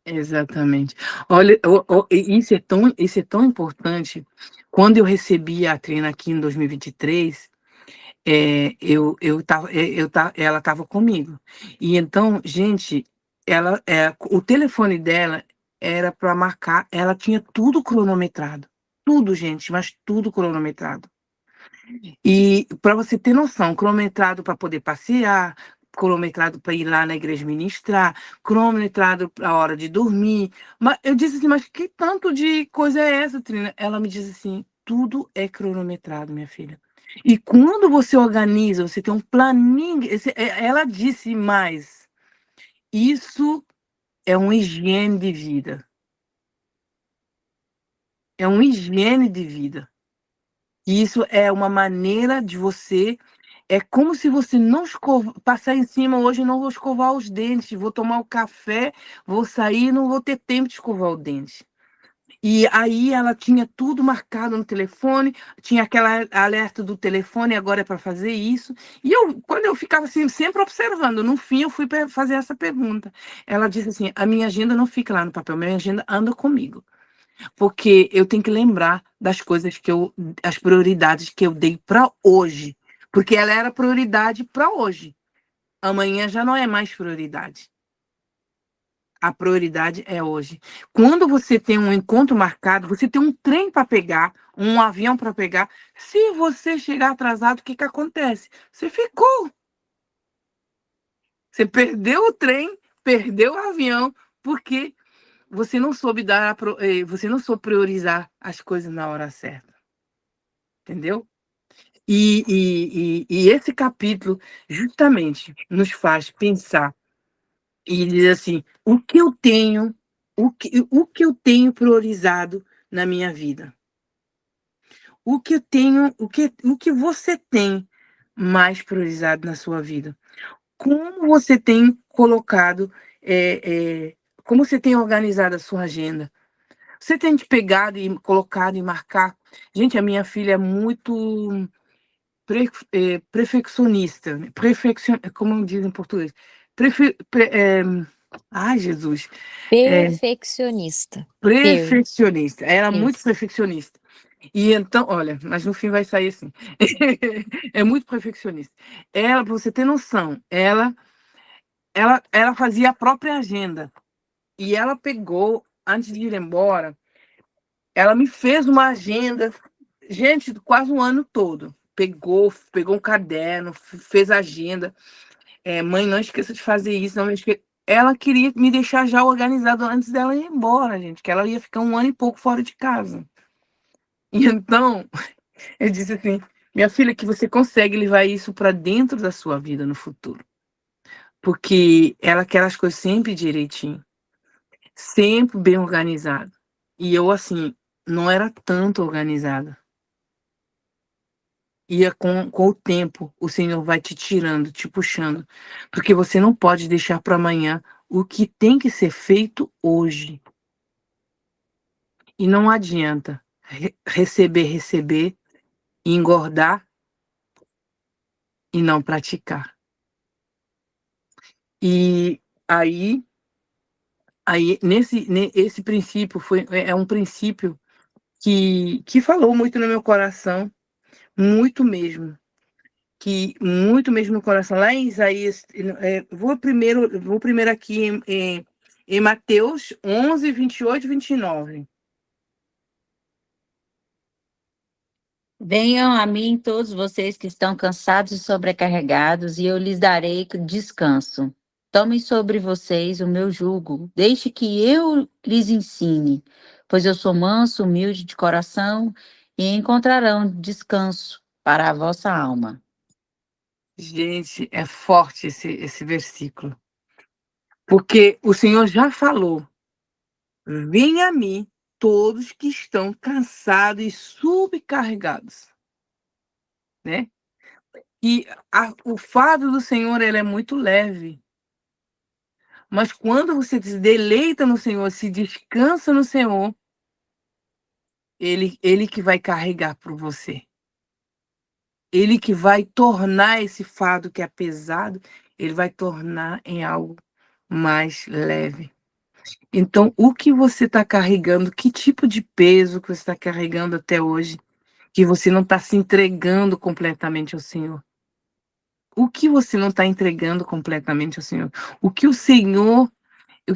Exatamente. Olha, isso é tão importante. Quando eu recebi a Trina aqui em 2023, ela estava comigo. E então, gente, o telefone dela era para marcar, ela tinha tudo cronometrado. Tudo, gente, mas tudo cronometrado. E para você ter noção, cronometrado para poder passear, cronometrado para ir lá na igreja ministrar, cronometrado para a hora de dormir. Mas eu disse assim, mas que tanto de coisa é essa, Trina? Ela me disse assim, tudo é cronometrado, minha filha. E quando você organiza, você tem um planinho, ela disse mais, isso é uma higiene de vida. É uma higiene de vida. Isso é uma maneira de você É como se você não passar em cima hoje, não vou escovar os dentes, vou tomar o café, vou sair, não vou ter tempo de escovar o dente. E aí ela tinha tudo marcado no telefone, tinha aquela alerta do telefone, agora é para fazer isso. E quando eu ficava assim, sempre observando, no fim eu fui fazer essa pergunta. Ela disse assim: a minha agenda não fica lá no papel, minha agenda anda comigo. Porque eu tenho que lembrar das coisas as prioridades que eu dei para hoje. Porque ela era prioridade para hoje. Amanhã já não é mais prioridade. A prioridade é hoje. Quando você tem um encontro marcado, você tem um trem para pegar, um avião para pegar. Se você chegar atrasado, o que acontece? Você ficou. Você perdeu o trem, perdeu o avião, porque você não soube você não soube priorizar as coisas na hora certa. Entendeu? E esse capítulo justamente nos faz pensar e dizer assim: o que eu tenho priorizado na minha vida? O que você tem mais priorizado na sua vida? Como você tem colocado, como você tem organizado a sua agenda? Você tem te pegado e colocado e marcar? Gente, a minha filha é muito perfeccionista, como diz em português? Ai, Jesus. Perfeccionista. Perfeccionista. Ela é muito Isso. perfeccionista. E então, olha, mas no fim vai sair assim. É muito perfeccionista. Ela, para você ter noção, ela fazia a própria agenda. E ela pegou, antes de ir embora, ela me fez uma agenda, gente, quase um ano todo. Pegou um caderno, fez agenda. Mãe, não esqueça de fazer isso. Não esqueça. Ela queria me deixar já organizado antes dela ir embora, gente, que ela ia ficar um ano e pouco fora de casa. E então, eu disse assim: minha filha, que você consegue levar isso para dentro da sua vida no futuro. Porque ela quer as coisas sempre direitinho, sempre bem organizado. E eu, assim, não era tanto organizada. E com o tempo, o Senhor vai te tirando, te puxando, porque você não pode deixar para amanhã o que tem que ser feito hoje. E não adianta receber, engordar e não praticar. E aí esse princípio é um princípio que falou muito no meu coração, muito mesmo. Muito mesmo no coração. Lá em Isaías, vou primeiro aqui em Mateus 11, 28 e 29. Venham a mim todos vocês que estão cansados e sobrecarregados, e eu lhes darei descanso. Tomem sobre vocês o meu jugo, deixe que eu lhes ensine, pois eu sou manso, humilde de coração, e encontrarão descanso para a vossa alma. Gente, é forte esse versículo. Porque o Senhor já falou: venha a mim todos que estão cansados e subcarregados. Né? E o fardo do Senhor, ele é muito leve. Mas quando você se deleita no Senhor, se descansa no Senhor, ele que vai carregar por você. Ele que vai tornar esse fardo que é pesado, ele vai tornar em algo mais leve. Então, o que você está carregando, que tipo de peso que você está carregando até hoje, que você não está se entregando completamente ao Senhor? O que você não está entregando completamente ao Senhor? O que o Senhor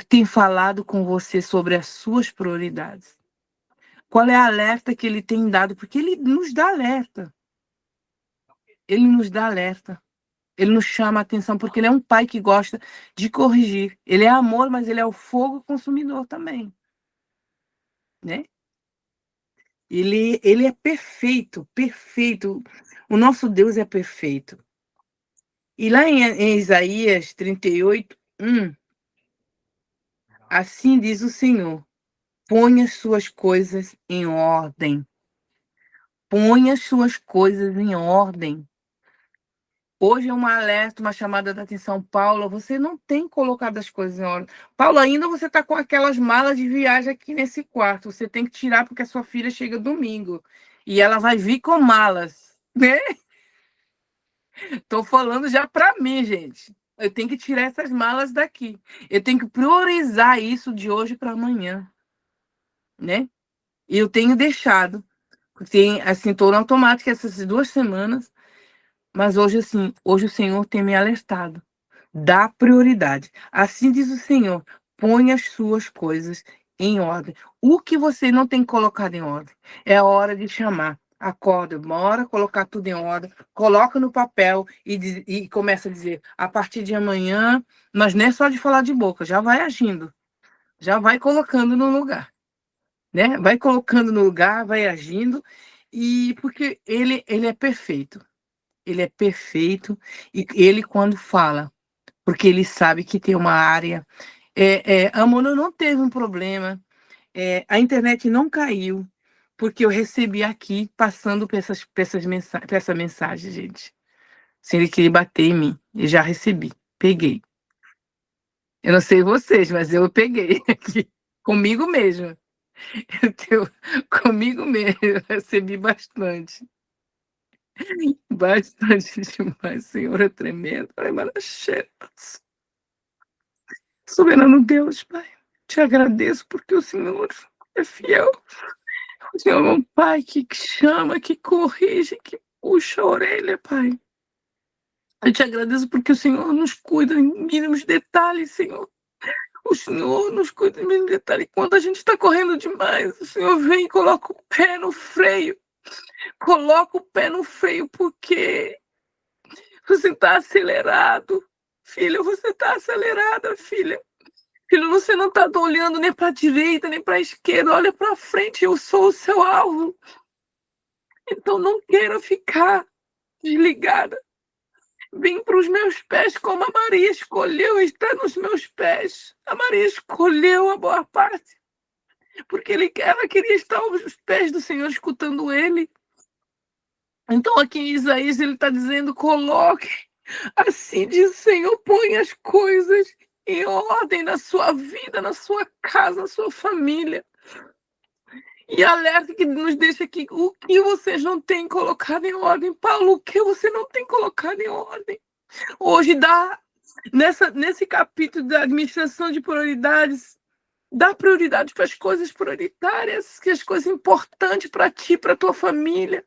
tem falado com você sobre as suas prioridades? Qual é a alerta que ele tem dado? Porque ele nos dá alerta. Ele nos dá alerta. Ele nos chama a atenção, porque ele é um pai que gosta de corrigir. Ele é amor, mas ele é o fogo consumidor também. Né? Ele é perfeito, perfeito. O nosso Deus é perfeito. E lá em Isaías 38, 1, assim diz o Senhor: ponha suas coisas em ordem. Ponha suas coisas em ordem. Hoje é um alerta, uma chamada de atenção. Paula, você não tem colocado as coisas em ordem. Paula, ainda você está com aquelas malas de viagem aqui nesse quarto. Você tem que tirar porque a sua filha chega domingo. E ela vai vir com malas, né? Estou falando já para mim, gente. Eu tenho que tirar essas malas daqui. Eu tenho que priorizar isso de hoje para amanhã, né? E eu tenho deixado. Tem, assim, estou no automático essas 2 semanas. Mas hoje, assim, hoje o Senhor tem me alertado. Dá prioridade. Assim diz o Senhor, põe as suas coisas em ordem. O que você não tem colocado em ordem, é a hora de chamar. Acorda, bora colocar tudo em ordem, coloca no papel e começa a dizer, a partir de amanhã, mas não é só de falar de boca, já vai agindo, já vai colocando no lugar, né? Vai colocando no lugar, vai agindo, e porque ele é perfeito. Ele é perfeito e ele quando fala, porque ele sabe que tem uma área. A Mono não teve um problema, a internet não caiu, porque eu recebi aqui, passando por essa mensagem, gente. Se ele queria bater em mim, eu já recebi, peguei. Eu não sei vocês, mas eu peguei aqui, comigo mesmo. Comigo mesmo, eu recebi bastante. Bastante demais, Senhor, é tremendo. Ai, Manaxeras. Soberano Deus, Pai, te agradeço porque o Senhor é fiel. O Senhor é um Pai que chama, que corrige, que puxa a orelha, Pai. Eu te agradeço porque o Senhor nos cuida em mínimos detalhes, Senhor. O Senhor nos cuida em mínimos detalhes. Quando a gente está correndo demais, o Senhor vem e coloca o pé no freio. Coloca o pé no freio porque você está acelerado. Filha, você está acelerada, filha. Filho, você não está olhando nem para a direita, nem para a esquerda. Olha para frente, eu sou o seu alvo. Então não queira ficar desligada. Vem para os meus pés como a Maria escolheu estar nos meus pés. A Maria escolheu a boa parte. Porque ela queria estar aos pés do Senhor, escutando Ele. Então aqui em Isaías ele está dizendo, coloque. Assim diz o Senhor, põe as coisas em ordem na sua vida, na sua casa, na sua família. E alerta que nos deixa aqui o que vocês não têm colocado em ordem. Paulo, o que você não tem colocado em ordem? Hoje nesse capítulo da administração de prioridades, dá prioridade para as coisas prioritárias, que as coisas importantes para ti, para tua família.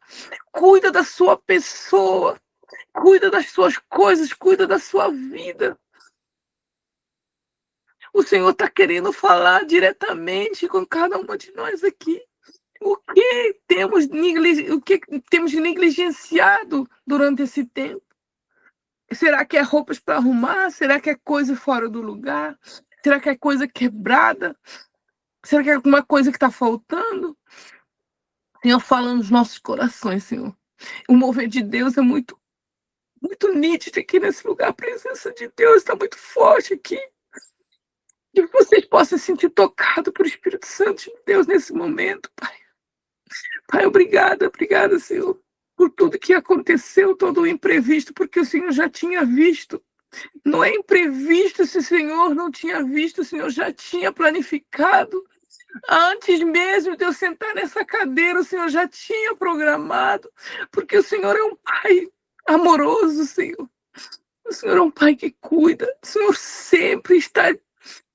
Cuida da sua pessoa. Cuida das suas coisas, cuida da sua vida. O Senhor está querendo falar diretamente com cada uma de nós aqui. O que temos negligenciado durante esse tempo? Será que é roupas para arrumar? Será que é coisa fora do lugar? Será que é coisa quebrada? Será que é alguma coisa que está faltando? Senhor, fala nos nossos corações, Senhor. O mover de Deus é muito nítido aqui nesse lugar. A presença de Deus está muito forte aqui. Que vocês possam se sentir tocados por Espírito Santo de Deus nesse momento, Pai. Pai, obrigada, Senhor, por tudo que aconteceu, todo o imprevisto, porque o Senhor já tinha visto. Não é imprevisto se o Senhor não tinha visto, o Senhor já tinha planificado. Antes mesmo de eu sentar nessa cadeira, o Senhor já tinha programado, porque o Senhor é um Pai amoroso, Senhor. O Senhor é um Pai que cuida. O Senhor sempre está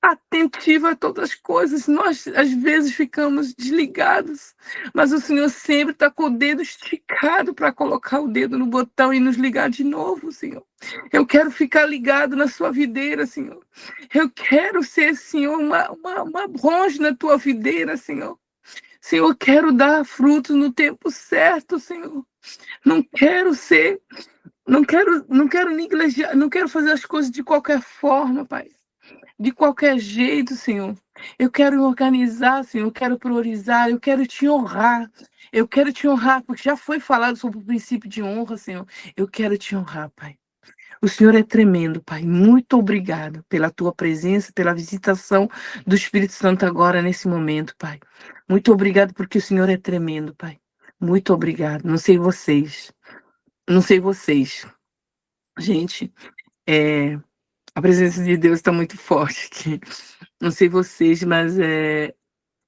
atentivo a todas as coisas. Nós, às vezes, ficamos desligados, mas o Senhor sempre está com o dedo esticado para colocar o dedo no botão e nos ligar de novo, Senhor. Eu quero ficar ligado na sua videira, Senhor. Eu quero ser, Senhor, uma bronze na tua videira, Senhor. Senhor, eu quero dar frutos no tempo certo, Senhor. Não quero ser, não quero negligenciar, não quero fazer as coisas de qualquer forma, Pai. De qualquer jeito, Senhor. Eu quero me organizar, Senhor. Eu quero priorizar. Eu quero te honrar. Eu quero te honrar, porque já foi falado sobre o princípio de honra, Senhor. Eu quero te honrar, Pai. O Senhor é tremendo, Pai. Muito obrigado pela tua presença, pela visitação do Espírito Santo agora, nesse momento, Pai. Muito obrigado porque o Senhor é tremendo, Pai. Muito obrigado. Não sei vocês. Gente, a presença de Deus está muito forte aqui. Não sei vocês, mas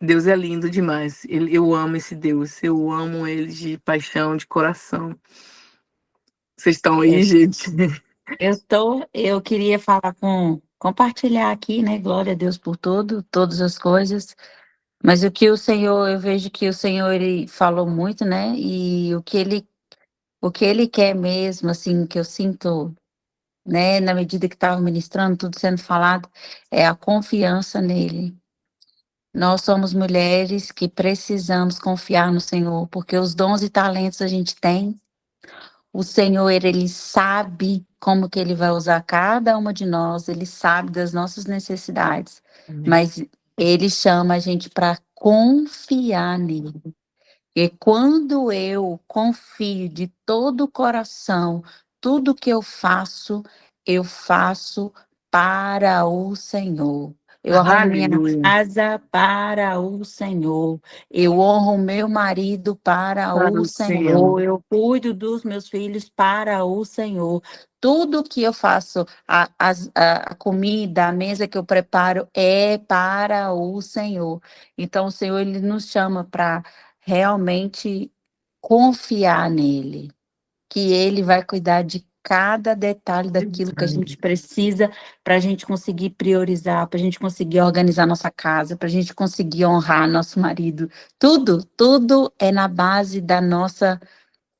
Deus é lindo demais. Eu amo esse Deus. Eu amo ele de paixão, de coração. Vocês estão aí, gente? Eu queria compartilhar aqui, né? Glória a Deus por todas as coisas. Mas eu vejo que o Senhor, ele falou muito, né? E o que ele quer mesmo, assim, que eu sinto, né? Na medida que estava ministrando, tudo sendo falado, é a confiança nele. Nós somos mulheres que precisamos confiar no Senhor, porque os dons e talentos a gente tem. O Senhor, ele sabe como que ele vai usar cada uma de nós, ele sabe das nossas necessidades, mas ele chama a gente para confiar nele. E quando eu confio de todo o coração, tudo que eu faço para o Senhor. Eu arrumo minha Aleluia. casa para o Senhor. Eu honro meu marido para Para o o Senhor. Senhor. Eu cuido dos meus filhos para o Senhor. Tudo que eu faço, a comida, a mesa que eu preparo é para o Senhor. Então, o Senhor, ele nos chama para realmente confiar nele, que ele vai cuidar de cada detalhe daquilo que a gente precisa para a gente conseguir priorizar, para a gente conseguir organizar nossa casa, para a gente conseguir honrar nosso marido. Tudo é na base da nossa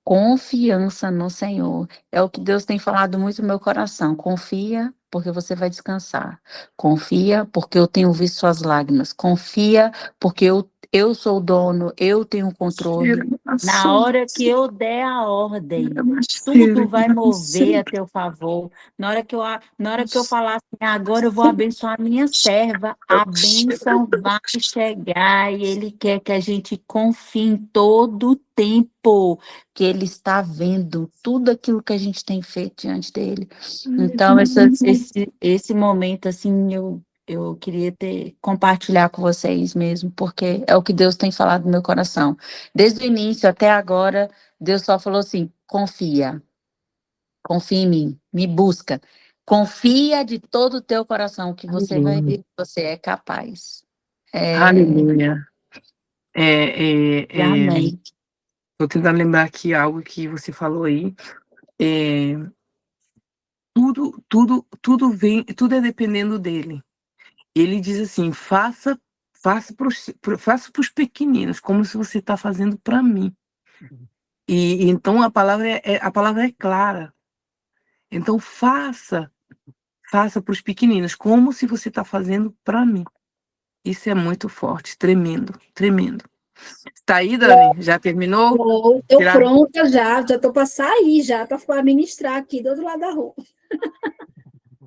confiança no Senhor. É o que Deus tem falado muito no meu coração. Confia, porque você vai descansar. Confia, porque eu tenho visto suas lágrimas. Confia, porque eu sou o dono, eu tenho o controle. Na hora que eu der a ordem, tudo vai mover a teu favor. Na hora que eu falar assim, agora eu vou abençoar a minha serva, a bênção vai chegar e Ele quer que a gente confie em todo o tempo que Ele está vendo tudo aquilo que a gente tem feito diante dele. Então, esse momento, assim, eu queria compartilhar com vocês mesmo, porque é o que Deus tem falado no meu coração. Desde o início até agora, Deus só falou assim: confia em mim, me busca. Confia de todo o teu coração, que você vai ver que você é capaz. Aleluia. Amém. Estou tentando lembrar aqui algo que você falou aí. Tudo é dependendo dele. Ele diz assim: faça para os pequeninos, como se você está fazendo para mim. E então a palavra é clara. Então faça para os pequeninos, como se você está fazendo para mim. Isso é muito forte, tremendo, tremendo. Está aí, Dani? Já terminou? Estou pronta já estou para sair já, para ministrar aqui do outro lado da rua.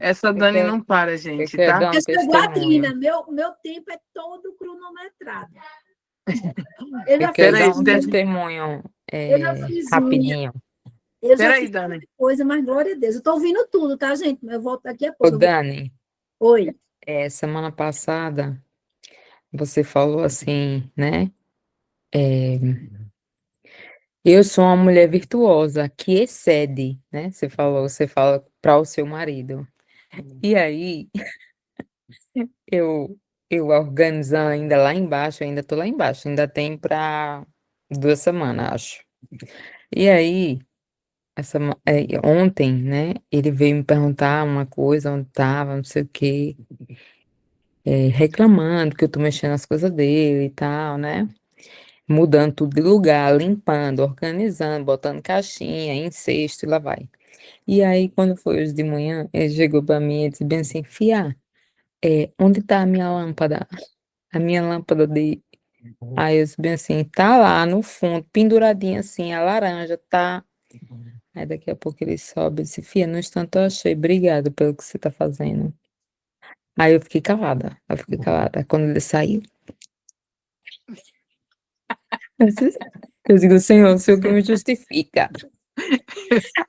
Essa Dani não para, gente, Eu tá? sou guatina, meu tempo é todo cronometrado. Eu já Quero dar fiz um testemunho rapidinho. Eu já Peraí, fiz Dani. muita coisa, mas glória a Deus. Eu estou ouvindo tudo, tá, gente? Eu volto daqui a pouco. Dani, Oi. semana passada você falou assim, né? Eu sou uma mulher virtuosa que excede, né? Você fala para o seu marido. E aí, eu, eu organizando ainda lá embaixo, ainda tô lá embaixo, ainda tem para 2 semanas, acho. E aí, ontem, né? Ele veio me perguntar uma coisa, onde tava, não sei o quê, reclamando que eu tô mexendo nas coisas dele e tal, né? Mudando tudo de lugar, limpando, organizando, botando caixinha, em cesto e lá vai. E aí, quando foi hoje de manhã, ele chegou para mim e disse bem assim: Fia, onde tá a minha lâmpada? A minha lâmpada de. Aí eu disse bem assim: tá lá no fundo, penduradinha assim, a laranja, tá? Aí daqui a pouco ele sobe e disse: Fia, no instante eu achei, obrigado pelo que você tá fazendo. Aí eu fiquei calada. Quando ele saiu, eu digo: Senhor, o Senhor que me justifica.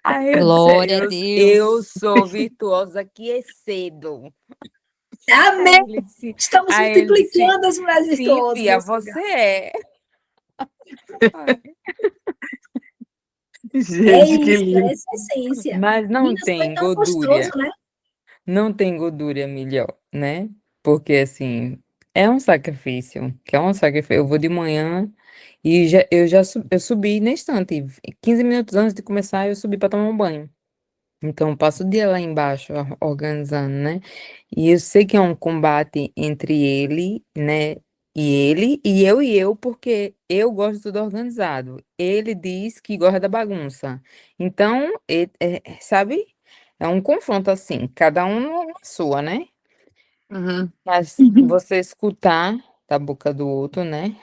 Aí eu disse: Glória a eu Deus. sou virtuosa que excedo. Amém. Ele disse, Estamos aí ele disse: multiplicando as mulheres sim, virtuosas. Fia, você é. Gente, que isso, lindo. essa é a essência. Mas não Minas foi tem tão gordura. gostoso, né? Não tem gordura melhor, né? Porque assim, é um sacrifício, que é um sacrifício. Eu vou de manhã e eu subi na estante. 15 minutos antes de começar, eu subi para tomar um banho. Então, eu passo o dia lá embaixo organizando, né? E eu sei que é um combate entre ele, né? E eu, porque eu gosto de tudo organizado. Ele diz que gosta da bagunça. Então, sabe? É um confronto assim, cada um na sua, né? Uhum. Mas você escutar da boca do outro, né?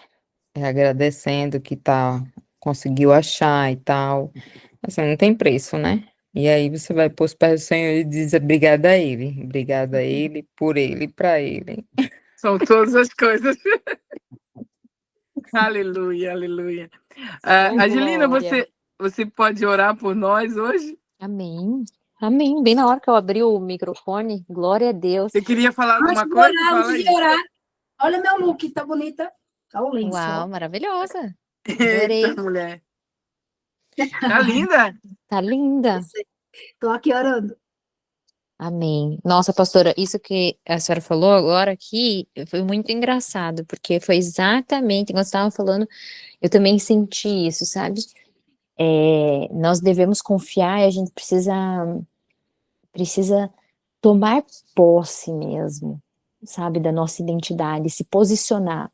Agradecendo que conseguiu achar e tal. Assim, não tem preço, né? E aí você vai pôr os pés do Senhor e diz obrigada a ele, por ele, para ele. São todas as coisas. Aleluia, aleluia. Angelina, Glória. você pode orar por nós hoje? Amém. Amém. Bem na hora que eu abri o microfone, glória a Deus. Você queria falar Antes alguma de coisa? orar, Fala antes de aí. orar, olha meu look, tá bonita. Tá o lenço, Uau, ó. maravilhosa. Eita, Adorei. mulher. Tá linda? Tá linda. Tô aqui orando. Amém. Nossa, pastora, isso que a senhora falou agora aqui foi muito engraçado, porque foi exatamente, quando você estava falando, eu também senti isso, sabe? Nós devemos confiar e a gente precisa tomar posse mesmo, sabe, da nossa identidade, se posicionar.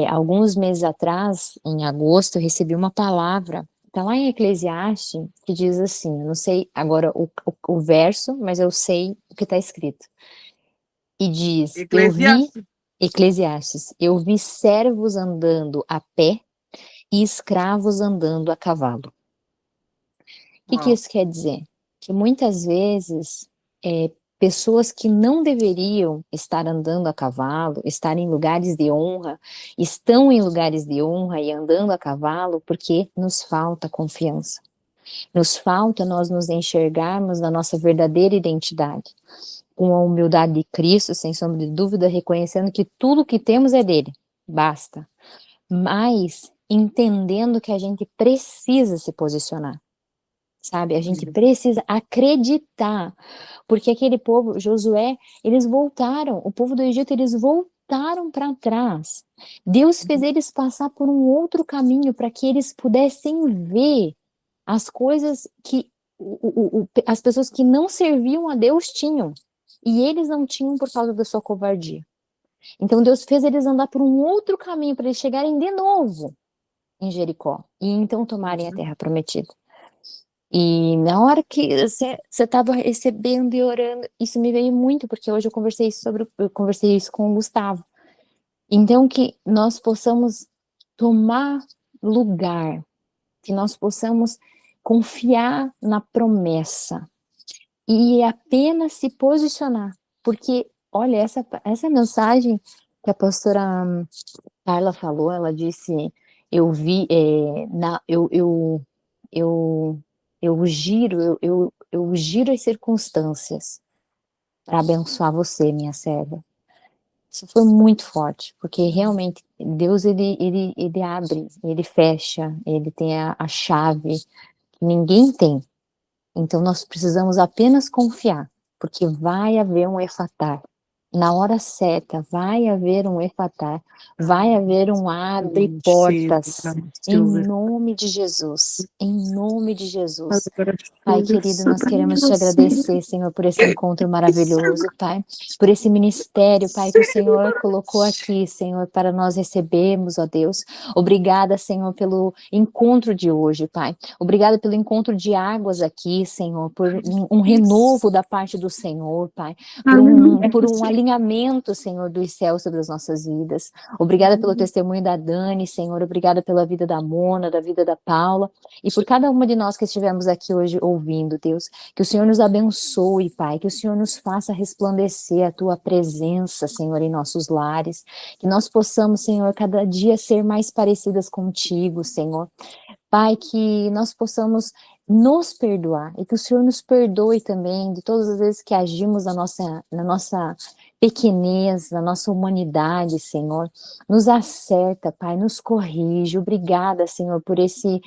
Alguns meses atrás, em agosto, eu recebi uma palavra, está lá em Eclesiastes, que diz assim, eu não sei agora o verso, mas eu sei o que está escrito. E diz, Eclesiastes. Eclesiastes, eu vi servos andando a pé e escravos andando a cavalo. O que Uau. isso quer dizer? Que muitas vezes pessoas que não deveriam estar andando a cavalo, estar em lugares de honra, estão em lugares de honra e andando a cavalo porque nos falta confiança. Nos falta nós nos enxergarmos na nossa verdadeira identidade, com a humildade de Cristo, sem sombra de dúvida, reconhecendo que tudo que temos é dele, basta. Mas entendendo que a gente precisa se posicionar. Sabe, a gente precisa acreditar, porque aquele povo, Josué, eles voltaram, o povo do Egito, eles voltaram para trás. Deus fez eles passar por um outro caminho para que eles pudessem ver as coisas que as pessoas que não serviam a Deus tinham, e eles não tinham por causa da sua covardia. Então Deus fez eles andar por um outro caminho para eles chegarem de novo em Jericó, e então tomarem a terra prometida. E na hora que você estava recebendo e orando, isso me veio muito, porque hoje eu conversei isso com o Gustavo. Então, que nós possamos tomar lugar, que nós possamos confiar na promessa e apenas se posicionar. Porque, olha, essa mensagem que a pastora Carla falou, ela disse, eu vi, eu giro as circunstâncias para abençoar você, minha serva. Isso foi muito forte, porque realmente Deus, ele abre, ele fecha, ele tem a chave que ninguém tem. Então nós precisamos apenas confiar, porque vai haver um efatar. Na hora certa, vai haver um efatar, vai haver um abre portas, em nome de Jesus, em nome de Jesus. Pai querido, nós queremos te agradecer, Senhor, por esse encontro maravilhoso, Pai, por esse ministério, Pai, que o Senhor colocou aqui, Senhor, para nós recebermos, ó Deus. Obrigada, Senhor, pelo encontro de hoje, Pai. Obrigada pelo encontro de águas aqui, Senhor, por um renovo da parte do Senhor, Pai, por um alinhamento, Senhor, dos céus sobre as nossas vidas. Obrigada pelo testemunho da Dani, Senhor, obrigada pela vida da Mona, da vida da Paula, e por cada uma de nós que estivemos aqui hoje ouvindo, Deus, que o Senhor nos abençoe, Pai, que o Senhor nos faça resplandecer a Tua presença, Senhor, em nossos lares, que nós possamos, Senhor, cada dia ser mais parecidas contigo, Senhor. Pai, que nós possamos nos perdoar e que o Senhor nos perdoe também de todas as vezes que agimos na nossa pequenez, na nossa humanidade, Senhor. Nos acerta, Pai, nos corrige. Obrigada, Senhor, por esse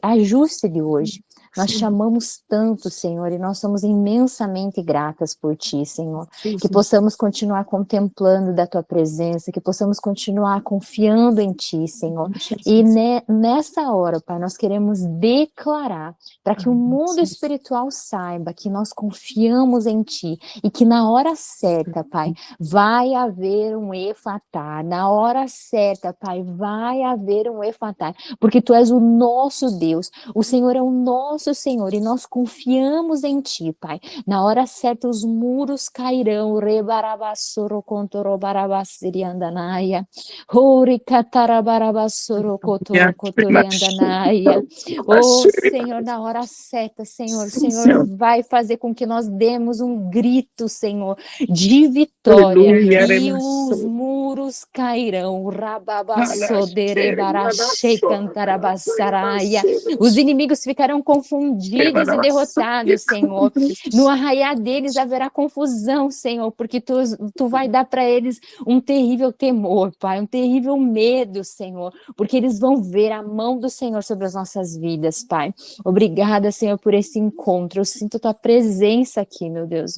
ajuste de hoje. Nós te amamos tanto, Senhor, e nós somos imensamente gratas por Ti, Senhor. Que possamos continuar contemplando da Tua presença, que possamos continuar confiando em Ti, Senhor. E nessa hora, Pai, nós queremos declarar para que o mundo espiritual saiba que nós confiamos em Ti e que na hora certa, Pai, vai haver um efatá. Na hora certa, Pai, vai haver um efatá, porque Tu és o nosso Deus, o Senhor é o nosso Senhor, e nós confiamos em Ti, Pai. Na hora certa os muros cairão, rebarabassoro contorobarabasiriandanaia, oricatarabarabasoro cotorocotoriandanaia. Oh, Senhor, na hora certa, Senhor, o Senhor vai fazer com que nós demos um grito, Senhor, de vitória, e os muros cairão, rababassoderebarachecantarabassaraia. Os inimigos ficarão confundidos e derrotados, Senhor. No arraiar deles haverá confusão, Senhor, porque tu vai dar para eles um terrível temor, Pai, um terrível medo, Senhor, porque eles vão ver a mão do Senhor sobre as nossas vidas, Pai. Obrigada, Senhor, por esse encontro. Eu sinto Tua presença aqui, meu Deus,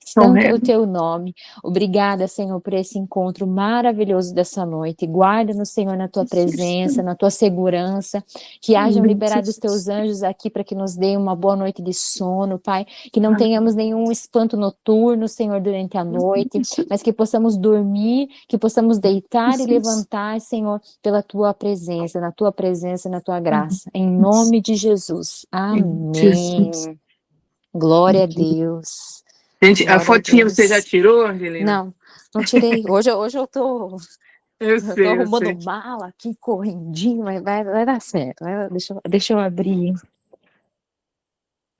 santo do Teu nome. Obrigada, Senhor, por esse encontro maravilhoso dessa noite. Guarda-nos, Senhor, na Tua presença, na Tua segurança, que hajam liberado os Teus anjos aqui para que nos deem uma boa noite de sono, Pai, que não tenhamos nenhum espanto noturno, Senhor, durante a noite, mas que possamos dormir, que possamos deitar e levantar, Senhor, pela Tua presença, na Tua graça, em nome de Jesus, amém. Glória a Deus. Gente, a Glória fotinha Deus. você já tirou, Angelina? Não tirei, hoje eu tô Eu tô sei. arrumando mala aqui, correndinho, mas vai dar certo. Deixa eu abrir.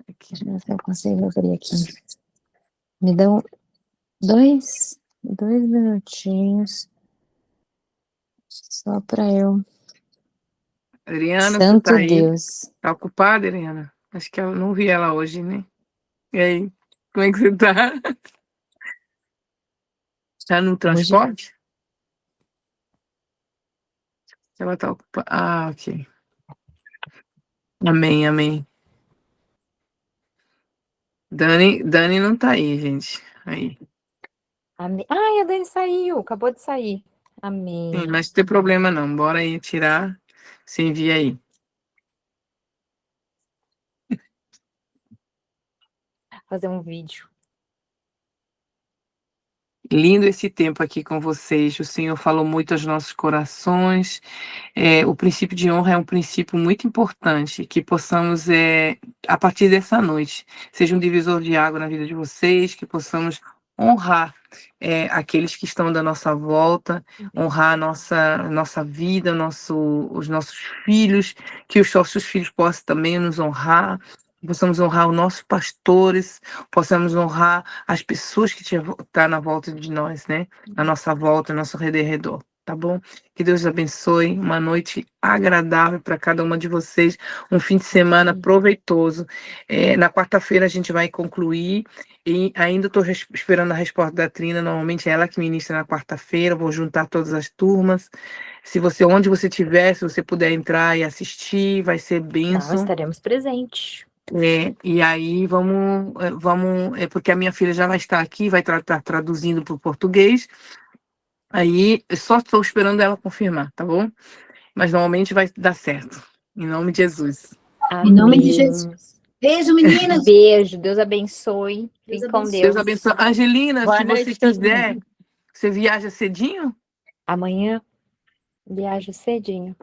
Deixa eu ver se eu consigo abrir aqui. Me dão dois minutinhos. Só para eu. Adriana, você Santo tá aí? Deus. Tá ocupada, Adriana? Acho que eu não vi ela hoje, né? E aí, como é que você tá? Tá no transporte? Ela tá ocupada. Ah, ok. Amém, amém. Dani não tá aí, gente. Aí. Amém. Ai, a Dani saiu, acabou de sair. Amém. Sim, mas não tem problema não. Bora aí tirar. Você envia aí. Fazer um vídeo. Lindo esse tempo aqui com vocês. O Senhor falou muito aos nossos corações. O princípio de honra é um princípio muito importante, que possamos, a partir dessa noite, seja um divisor de água na vida de vocês, que possamos honrar aqueles que estão da nossa volta, honrar a nossa vida, os nossos filhos, que os nossos filhos possam também nos honrar, possamos honrar os nossos pastores, possamos honrar as pessoas que estão na volta de nós, né? Na nossa volta, no nosso redor, tá bom? Que Deus abençoe, uma noite agradável para cada uma de vocês, um fim de semana proveitoso. Na quarta-feira a gente vai concluir, e ainda estou esperando a resposta da Trina, normalmente é ela que ministra na quarta-feira, vou juntar todas as turmas. Onde você estiver, se você puder entrar e assistir, vai ser bênção. Estaremos presentes. E aí vamos, porque a minha filha já vai estar aqui, vai estar traduzindo para o português. Aí eu só estou esperando ela confirmar, tá bom? Mas normalmente vai dar certo. Em nome de Jesus. Em nome de Jesus. Beijo, meninas. Beijo, Deus abençoe. Fique com Deus Deus. abençoe. Angelina, Boa se noite, você todo quiser, você viaja cedinho? Amanhã viajo cedinho.